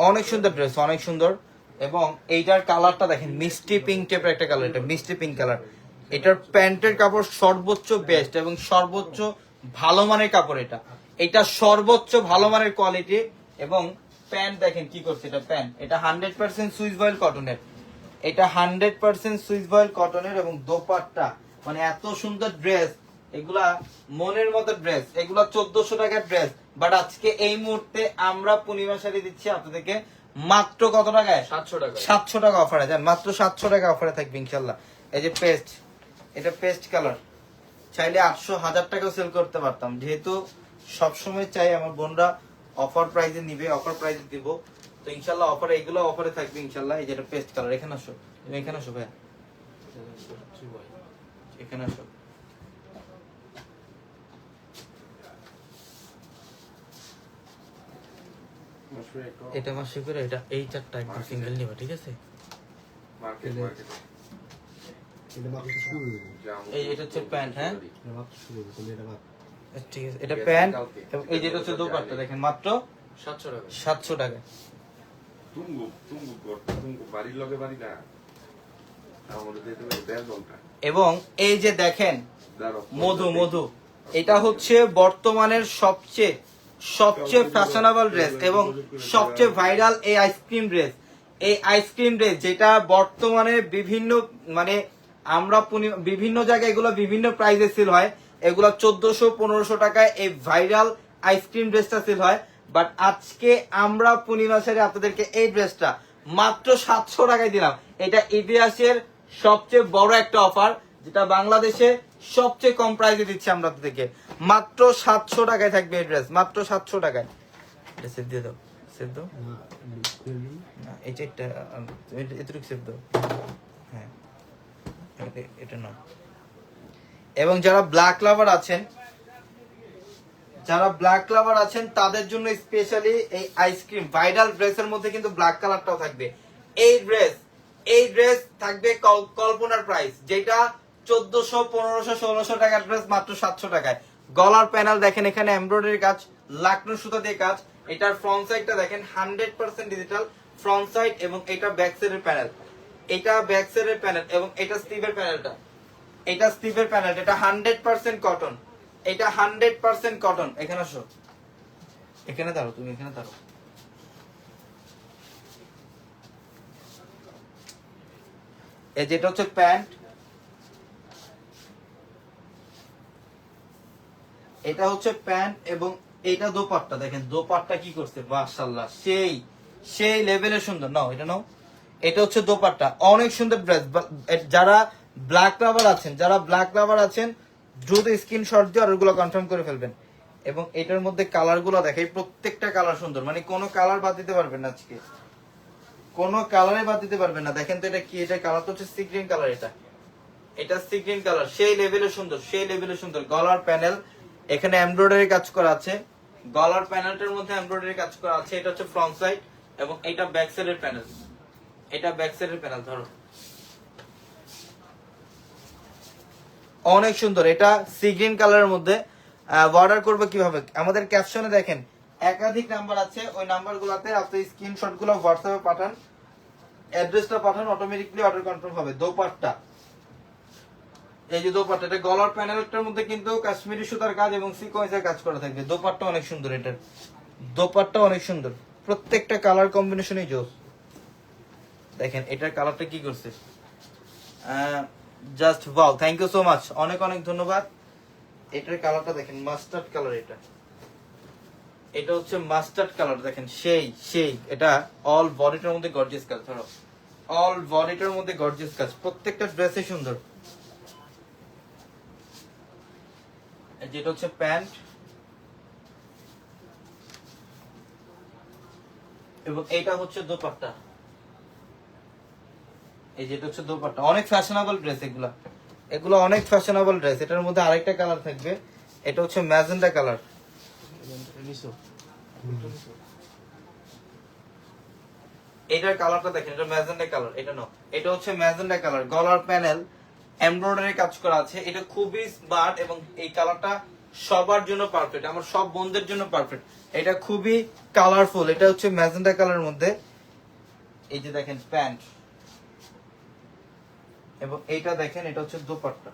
Speaker 2: অনেক সুন্দর ড্রেস, অনেক সুন্দর। এবং এইটার কালারটা দেখেন, মিষ্টি পিঙ্ক টাইপের একটা কালার, এটা মিষ্টি পিঙ্ক কালার। এটার প্যান্টের কাপড় সর্বোচ্চ বেস্ট এবং সর্বোচ্চ ভালো মানের কাপড়। এটা সর্বোচ্চ ভালো মানের কোয়ালিটি। এবং প্যান্ট দেখেন কি করছে, এটা প্যান্ট, এটা 100% সুইস বয়েল কটনের, এটা 100% সুইস বয়েল কটনের। এবং দোপাট্টা মানে এত সুন্দর ড্রেস, এগুলা মনের মতো ড্রেস, এগুলা 1400 টাকার ড্রেস। বাট আজকে এই মুহূর্তে আমরা পূর্ণিমা শাড়ি দিচ্ছি আপনাদেরকে মাত্র কত টাকায়?
Speaker 1: 700 টাকা।
Speaker 2: 700 টাকা অফারে দেন, মাত্র 700 টাকা অফারে থাকবে ইনশাল্লাহ। এই যে পেস্ট, এটা পেস্ট কালার, চাইলে 800-1000 টাকাও সেল করতে পারতাম, যেহেতু সবসময় চাই আমার বোনরা অফার প্রাইসে নিবে, অফার প্রাইসে দিব। তো ইনশাল্লাহ অফারে, এগুলো অফারে থাকবে ইনশাল্লাহ। এই যেটা পেস্ট কালার, এখানে আসো, তুমি এখানে আসো ভাইয়া, এখানে আসো।
Speaker 4: মাসুরি একটা
Speaker 2: এটা মাসে করে, এটা এই চারটা একদম সিঙ্গেল নিবা, ঠিক আছে?
Speaker 4: মার্কেট
Speaker 2: এই এটা হচ্ছে প্যান্ট, হ্যাঁ ঠিক আছে, এটা
Speaker 4: Yes,
Speaker 2: প্যান্ট।
Speaker 4: কালকে।
Speaker 2: এবং এই যেটা হচ্ছে দোপাট্টা, দেখেন মাত্র
Speaker 1: 700 টাকা।
Speaker 2: 700 টাকা।
Speaker 4: তুঙ্গু বাড়ির লগে বাড়ি না আমাদের দিতে হবে 1.5 ঘন্টা।
Speaker 2: এবং এই যে দেখেন মধু, মধু এটা হচ্ছে বর্তমানের সবচেয়ে ফ্যাশনেবল ড্রেস এবং সবচেয়ে ভাইরাল এই আইসক্রিম ড্রেস। এই আইসক্রিম ড্রেস যেটা বর্তমানে বিভিন্ন মানে আমরা বিভিন্ন জায়গায় এগুলো বিভিন্ন প্রাইসে সেল হয়, এগুলো 1400-1500 টাকায় এই ভাইরাল আইসক্রিম ড্রেসটা সেল হয়। বাট আজকে আমরা পূর্ণিমা শাড়ি আপনাদেরকে এই ড্রেসটা মাত্র 700 টাকায় দিলাম। এটা ইতিহাসের সবচেয়ে বড় একটা অফার, যেটা বাংলাদেশে সবচেয়ে কম প্রাইসে দিচ্ছি আমরা আপনাদেরকে। মাত্র 700 টাকায় থাকবে এই ড্রেস, মাত্র 700 টাকায়। এটা সেভ দিয়ে দাও, সেভ দাও না, এই যে এটা এতটুকু সেভ দাও, হ্যাঁ এটা নাও। এবং যারা ব্ল্যাক লাভার আছেন তাদের জন্য স্পেশালি এই আইসক্রিম ভাইরাল ড্রেসের মধ্যে কিন্তু ব্ল্যাক কালারটাও থাকবে। এই ড্রেস থাকবে কল্পনার প্রাইস, যেটা 1400-1500-1600 টাকার ড্রেস মাত্র 700 টাকায়। গলার প্যানেল দেখেন, এখানে এমব্রয়ডারি কাজ, লাকনো সুতা দিয়ে কাজ। এটার ফ্রন্ট সাইডটা দেখেন 100% ডিজিটাল ফ্রন্ট সাইড, এবং এটা ব্যাক সাইডের প্যানেল, এটা ব্যাক সাইডের প্যানেল, এবং এটা স্টিভের প্যানেলটা, এটা স্টিভের প্যানেল, এটা 100% কটন, এটা 100% কটন। এখানে আসো, এখানে দাঁড়ো, তুমি এখানে দাঁড়ো। এই যেটা হচ্ছে প্যান্ট, এটা হচ্ছে প্যান্ট, এবং এটা দোপাট্টা দেখেন, দোপাট্টা কি করছে মাশাআল্লাহ, সেই লেভেলের সুন্দর। নাও এটা নাও, এটা হচ্ছে দোপাট্টা, অনেক সুন্দর ড্রেস। যারা ব্ল্যাক লাভার আছেন দ্রুত স্ক্রিনশট দিয়ে অর্ডারগুলো কনফার্ম করে ফেলবেন। এবং এটার মধ্যে কালারগুলো দেখেন, প্রত্যেকটা কালার সুন্দর, মানে কোনো কালার বাদ দিতে পারবেন না আজকে, কোনো কালারে বাদ দিতে পারবেন না। দেখেন তো এটা কি, এটা কালার তো হচ্ছে সি গ্রিন কালার, এটা সি গ্রিন কালার, সেই লেভেলের সুন্দর। গলার প্যানেল, এখানে এমব্রয়ডারি কাজ করা আছে, গলার প্যানেলটার মধ্যে এমব্রয়ডারি কাজ করা আছে। এটা হচ্ছে ফ্রন্ট সাইড, এবং এটা ব্যাক সাইডের প্যানেল, এটা ব্যাক সাইডের প্যানেল। ধরো অনেক সুন্দর, এটা সি গ্রিন কালারের মধ্যে। অর্ডার করবে কিভাবে? আমাদের ক্যাপশনে দেখেন একাধিক নাম্বার আছে, ওই নাম্বারগুলোতে আপনি স্ক্রিনশটগুলো হোয়াটসঅ্যাপে পাঠান, অ্যাড্রেসটা পাঠান, অটোমেটিকলি অর্ডার কনফার্ম হবে। দোপাট্টা, এই যে দোপাট্টা, এটা গলার প্যানেলটার মধ্যে কিন্তু কাশ্মীরি সুতার কাজ এবং সিকোয়েন্সের কাজ করা থাকবে। দোপাট্টা অনেক সুন্দর, এটার দোপাট্টা অনেক সুন্দর, প্রত্যেকটা কালার কম্বিনেশনই জোস। দেখেন এটার কালারটা কি করছে, just wow, thank you so much, অনেক অনেক ধন্যবাদ। এটার কালারটা দেখেন, মাস্টার্ড কালার, এটা হচ্ছে মাস্টার্ড কালার, দেখেন সেই এটা অল বডিটার মধ্যে গর্জিয়াস কাজ, ধরো অল বডিটার মধ্যে গর্জিয়াস কাজ, প্রত্যেকটা ড্রেসে সুন্দর। যেটা হচ্ছে প্যান্ট, এবং এইটা হচ্ছে দোপাট্টা, এই যেটা হচ্ছে দোপাট্টা। অনেক ফ্যাশনেবল ড্রেস, এগুলো অনেক ফ্যাশনেবল ড্রেস। এটার মধ্যে আরেকটা কালার থাকবে, এটা হচ্ছে ম্যাজেন্ডা কালার, এটার কালারটা দেখেন, এটা ম্যাজেন্ডা কালার, এটা নাও, এটা হচ্ছে ম্যাজেন্ডা কালার। গলার প্যানেল এমব্রয়ডারি কাজ করা আছে, এটা খুবই স্মার্ট, এবং এই কালারটা সবার জন্য পারফেক্ট, আমার সব বন্ধুদের জন্য পারফেক্ট। এটা খুবই কালারফুল, এটা হচ্ছে ম্যাজেন্ডা কালারের মধ্যে। এই যে দেখেন প্যান্ট, এবং এইটা দেখেন, এটা হচ্ছে দোপাট্টা,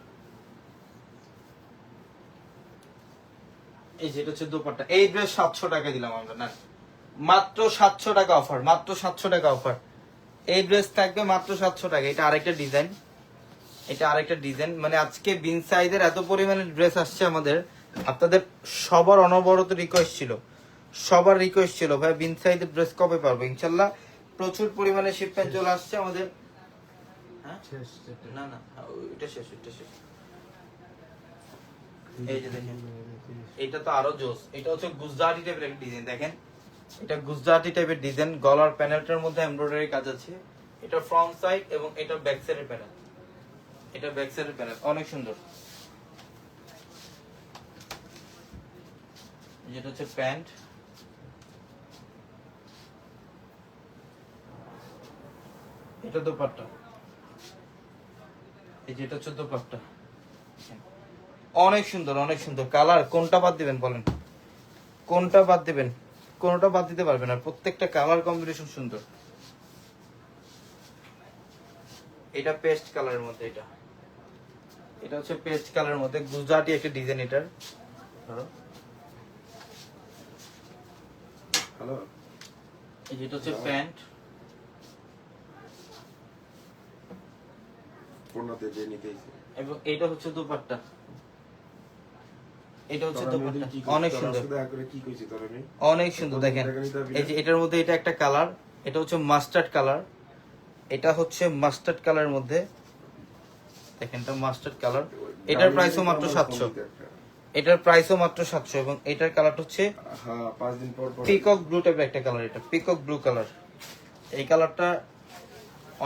Speaker 2: এই যেটা হচ্ছে দোপাট্টা। এই ড্রেস 700 টাকা দিলাম আমরা, না মাত্র 700 টাকা অফার, মাত্র 700 টাকা অফার। এই ড্রেস থাকবে মাত্র 700 টাকা। এটা আরেকটা ডিজাইন, এটা আরেকটা ডিজাইন, মানে আজকে বিন সাইজের এত পরিমাণে ড্রেস আসছে আমাদের, আপনাদের সবার অনবরত রিকোয়েস্ট ছিল, সবার রিকোয়েস্ট ছিল ভাই বিন সাইজের ড্রেস কবে পারবো। ইনশাল্লাহ প্রচুর পরিমাণে শিপমেন্ট চলে আসছে আমাদের। হ্যাঁ
Speaker 1: শেষ যেটা।
Speaker 2: না না ওইটা শেষ, ওইটা শেষ। এই যে দেখেন এটা তো আরো জোস, এটা হচ্ছে গুজরাটি টাইপের একটা ডিজাইন। দেখেন এটা গুজরাটি টাইপের ডিজাইন, গলার প্যানেলটার মধ্যে এমব্রয়ডারি কাজ আছে। এটা ফ্রন্ট সাইড এবং এটা ব্যাক সাইডের প্যানেল, এটা ব্যাক সাইডের প্যানেল অনেক সুন্দর। যেটা হচ্ছে প্যান্ট, এটা দোপাট্টা, এই যেটা হচ্ছে দোপাট্টা। অনেক সুন্দর, অনেক সুন্দর কালার। কোনটা বাদ দিবেন বলেন, কোনটা বাদ দিবেন? কোনটা বাদ দিতে পারবেন না, প্রত্যেকটা কালার কম্বিনেশন সুন্দর। এটা পেস্ট কালারের মধ্যে, এটা এটা হচ্ছে পেস্ট কালারের মধ্যে গুজরাটি একটা ডিজাইন এটার। ধরো
Speaker 4: হ্যালো,
Speaker 2: এই যেটা হচ্ছে প্যান্ট,
Speaker 4: পূর্ণতে যে নিতেইছে
Speaker 2: এবং এইটা হচ্ছে দোপাট্টা, এটা হচ্ছে
Speaker 4: তোরা
Speaker 2: দোপাট্টা।
Speaker 4: মেয়েদের কি
Speaker 2: অনেক
Speaker 4: তোরা
Speaker 2: সুন্দর,
Speaker 4: শুধু দয়া করে কি কইছি তোরা আমি
Speaker 2: অনেক সুন্দর। দেখেন এই যে এটার মধ্যে এটা একটা কালার, এটা হচ্ছে মাস্টার্ড কালার, এটা হচ্ছে মাস্টার্ড কালারের মধ্যে। দেখেন এটা মাস্টার্ড কালার, এটার প্রাইসও মাত্র 700, এটার প্রাইসও মাত্র 700। এবং এটার কালারটা হচ্ছে
Speaker 4: হ্যাঁ 5 দিন পর পর
Speaker 2: পিকক ব্লু টাইপের একটা কালার, এটা পিকক ব্লু কালার। এই কালারটা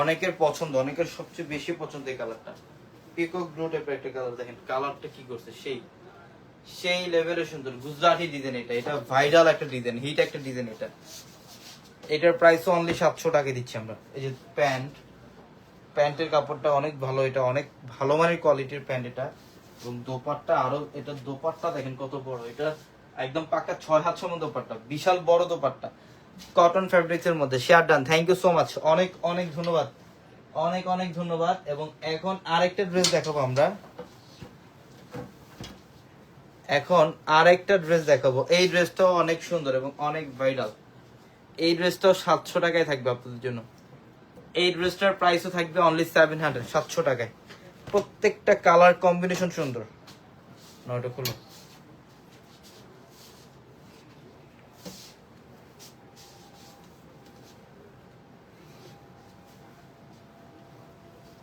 Speaker 2: অনেকের পছন্দ, অনেকের সবচেয়ে বেশি পছন্দ এই কালারটা, পিকক ব্লু টাইপের একটা কালার। দেখেন কালারটা কি করছে, সেই সেই লেভেলের সুন্দর গুজরাটি ডিজাইন। এটা এটা ভাইরাল একটা ডিজাইন, হিট একটা ডিজাইন এটা। এটার প্রাইসও অনলি 700 টাকা দিচ্ছি আমরা। এই যে প্যান্ট, প্যান্টের কাপড়টা অনেক ভালো, এটা অনেক ভালো মানের কোয়ালিটির প্যান্ট এটা। এবং দোপাট্টা আরো, এটা দোপাট্টা দেখেন কত বড়, এটা একদম পাকা 6 হাত সমান দোপাট্টা, বিশাল বড় দোপাট্টা, কটন ফ্যাব্রিক্স এর মধ্যে। Share done, thank you so much, অনেক অনেক ধন্যবাদ, অনেক অনেক ধন্যবাদ। এবং এখন আরেকটা ড্রেস দেখাবো আমরা, এখন আরেকটা ড্রেস দেখাবো। এই ড্রেসটাও অনেক সুন্দর এবং অনেক ভাইরাল। এই ড্রেসটাও 700 টাকায় থাকবে আপনাদের জন্য। এই ড্রেসটার প্রাইসও থাকবে অনলি 700, 700 টাকায়। প্রত্যেকটা কালার কম্বিনেশন সুন্দর। নয়টা খুলো,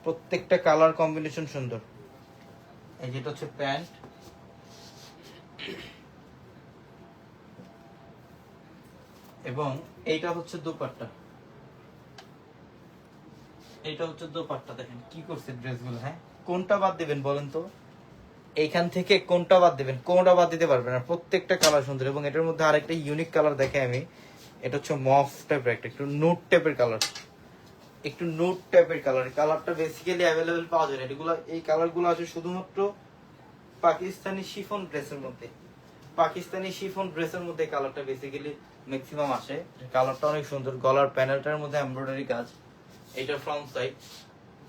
Speaker 2: প্রত্যেকটা কালার কম্বিনেশন সুন্দর। এই যেটা হচ্ছে প্যান্ট, এবং এইটা হচ্ছে দোপাট্টা, এইটা হচ্ছে দোপাট্টা। দেখেন কি করছে ড্রেসগুলো। হ্যাঁ কোনটা বাদ দিবেন বলেন তো, এইখান থেকে কোনটা বাদ দিবেন? কোনটা বাদ দিতে পারবেন না, প্রত্যেকটা কালার সুন্দর। এবং এটার মধ্যে আরেকটা ইউনিক কালার দেখে আমি, এটা হচ্ছে মফ টাইপের একটা, একটু নুট টাইপের কালার, একটু নুট টাইপের কালার। কালারটা বেসিক্যালি অ্যাভেলেবেল পাওয়া যায় না, এগুলো এই কালারগুলো আছে শুধুমাত্র পাকিস্তানি শিফন ড্রেসের মধ্যে। পাকিস্তানি শিফন ড্রেসের মধ্যে কালারটা বেসিক্যালি ম্যাক্সিমাম আসে। কালারটা অনেক সুন্দর, গলার প্যানেলটার মধ্যে এমব্রয়ডারি কাজ। এটা ফ্রন্ট সাইড,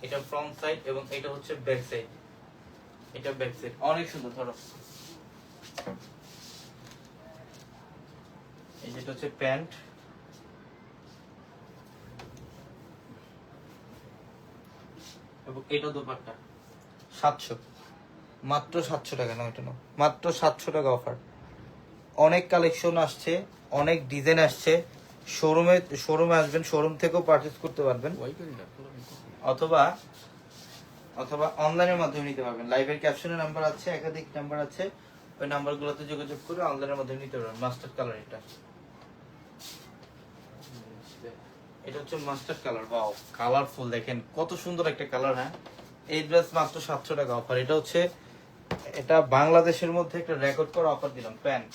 Speaker 2: এটা ফ্রন্ট সাইড, এবং এটা হচ্ছে ব্যাক সাইড, এটা ব্যাক সাইড অনেক সুন্দর। ধরো এই যেটা হচ্ছে প্যান্ট, এবং এটা দোপাট্টা। 700, মাত্র 700 টাকা। না এটা না, মাত্র 700 টাকা অফার। অনেক কালেকশন আসছে, অনেক ডিজাইন আসছে। শোরুমে আসবেন, শোরুম থেকেও পারচেজ করতে পারবেন, অথবা অথবা অনলাইনের মাধ্যমে নিতে পারবেন। লাইভের ক্যাপশনে নাম্বার আছে, একাধিক নাম্বার আছে, ওই নাম্বারগুলোতে যোগাযোগ করে অনলাইনের মাধ্যমে নিতে পারবেন। মাস্টার্ড কালার, এটা হচ্ছে মাস্টার্ড কালার। ওয়াও কালারফুল, দেখেন কত সুন্দর একটা কালার। হ্যাঁ এই ড্রেস মাত্র 700 টাকা অফার। এটা হচ্ছে, এটা বাংলাদেশের মধ্যে একটা রেকর্ড করা অফার দিলাম। প্যান্ট,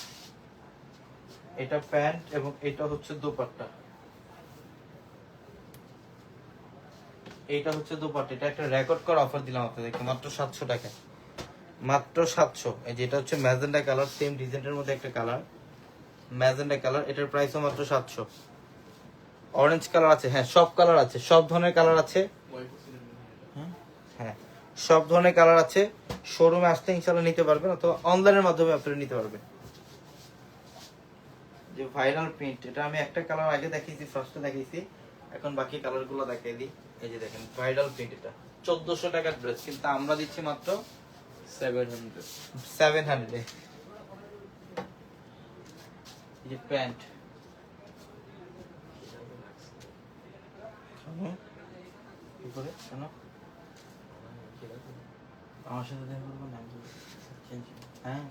Speaker 2: এটা প্যান্ট, এবং এটা হচ্ছে দোপাট্টা, এইটা হচ্ছে দোপাট্টা। এটা একটা রেকর্ড করা অফার দিলাম আপনাদেরকে মাত্র 700 টাকায়, মাত্র 700। এই যেটা হচ্ছে ম্যাজেন্ডা কালার, সেম ডিজাইনের মধ্যে একটা কালার, ম্যাজেন্ডা কালার। এটার প্রাইসও মাত্র 700। অরেঞ্জ কালার আছে, হ্যাঁ সব কালার আছে, সব ধরনের কালার আছে। হ্যাঁ সব ধরনের কালার আছে। শোরুমে আসতে ইনশাআল্লাহ নিতে পারবেন, অথবা অনলাইনের মাধ্যমে আপনারা নিতে পারবেন। যে ভাইরাল প্রিন্ট, এটা আমি একটা কালার আগে দেখিয়েছি, ফার্স্টে দেখিয়েছি। এখন বাকি কালার গুলো দেখাই দিই। এই যে দেখেন ভাইরাল প্রিন্ট, এটা 1400 টাকার ড্রেস, কিন্তু আমরা দিচ্ছি মাত্র
Speaker 1: 700
Speaker 2: 700 এ। এই যে প্যান্ট, উপরে কেন আমার সাথে দেখা করবো না? হ্যাঁ,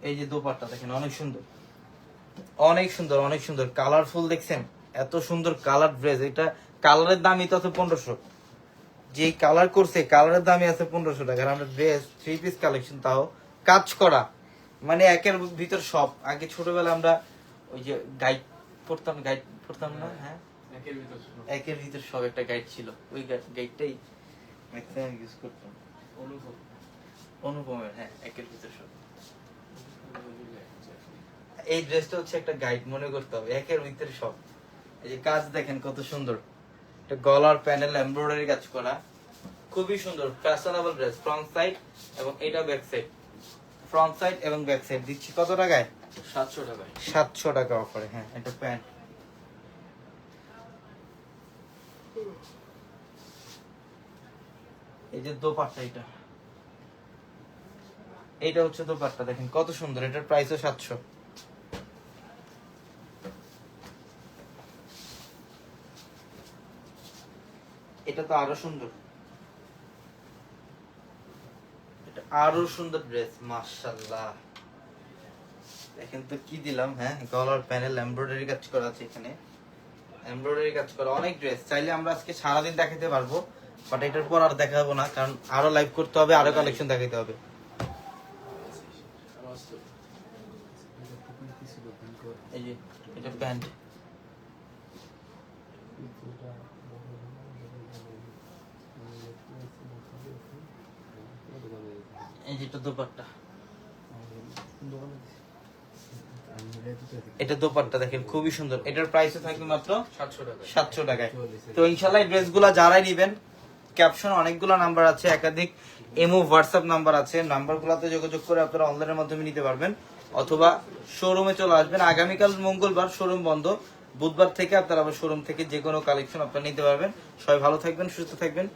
Speaker 2: এই যে দোপাট্টা দেখেন, অনেক সুন্দর, অনেক সুন্দর, অনেক সুন্দর কালারফুল। দেখছেন এত সুন্দর কালার ড্রেস, এটা কালারের দামই তো আছে 1500। যে কালার করছে কালারের দামই আছে 1500 টাকা। আর আমরা ড্রেস 3 পিস কালেকশন, তাও কাজ করা, মানে একের ভিতর সব। আগে ছোটবেলা আমরা ওই যে গাইড পড়তাম না? হ্যাঁ, একের ভিতর সব একটা গাইড ছিল, ওই গাইডটাই ম্যাক্সিমাম ইউজ করতাম। অনুপমের, হ্যাঁ, একের ভিতর সব। এই ড্রেসটা হচ্ছে একটা গাইড, মনে করতে হবে, একের ভিতরে সব। এই যে কাজ দেখেন কত সুন্দর, এটা গলার প্যানেল এমব্রয়ডারি কাজ করা, খুবই সুন্দর ফ্যাশনেবল ড্রেস। ফ্রন্ট সাইড এবং এটা ব্যাক সাইড, ফ্রন্ট সাইড এবং ব্যাক সাইড দিচ্ছি কত টাকায়?
Speaker 1: 700 টাকায়।
Speaker 2: 700 টাকা অফারে। হ্যাঁ, এটা প্যান্ট। এই যে দোপাট্টা, এটা হচ্ছে দোপাট্টা, দেখেন কত সুন্দর, এটার প্রাইসও 700। এটা তো আরো সুন্দর, এটা আরো সুন্দর ড্রেস, মাশাআল্লাহ। দেখেন তো কি দিলাম। হ্যাঁ, গলার প্যানেল এমব্রয়ডারি কাজ করা আছে, এখানে এমব্রয়ডারি কাজ করা অনেক ড্রেস। চাইলে আমরা আজকে সারাদিন দেখাতে পারবো, বাট এটার পর আর দেখাবো না, কারণ আরো লাইভ করতে হবে, আরো কালেকশন দেখাতে হবে। এই যে এটা প্যান্ট, এই যে এটা দোপাট্টা, এটা দোপাট্টা দেখেন খুবই সুন্দর, এটার প্রাইসও থাকবে মাত্র
Speaker 1: 700 টাকা।
Speaker 2: 700 টাকায়। তো ইনশাআল্লাহ এই ড্রেসগুলো যারাই নেবেন, ক্যাপশন অনেকগুলো নাম্বার আছে, একাধিক ইমো হোয়াটসঅ্যাপ নাম্বার আছে, নাম্বারগুলোতে যোগাযোগ করে আপনারা অনলাইনের মাধ্যমে নিতে পারবেন, অথবা শোরুমে চলে আসবেন। আগামীকাল মঙ্গলবার শোরুম বন্ধ, বুধবার থেকে আপনারা আবার শোরুম থেকে যে কোনো কালেকশন আপনারা নিতে পারবেন। সবাই ভালো থাকবেন, সুস্থ থাকবেন।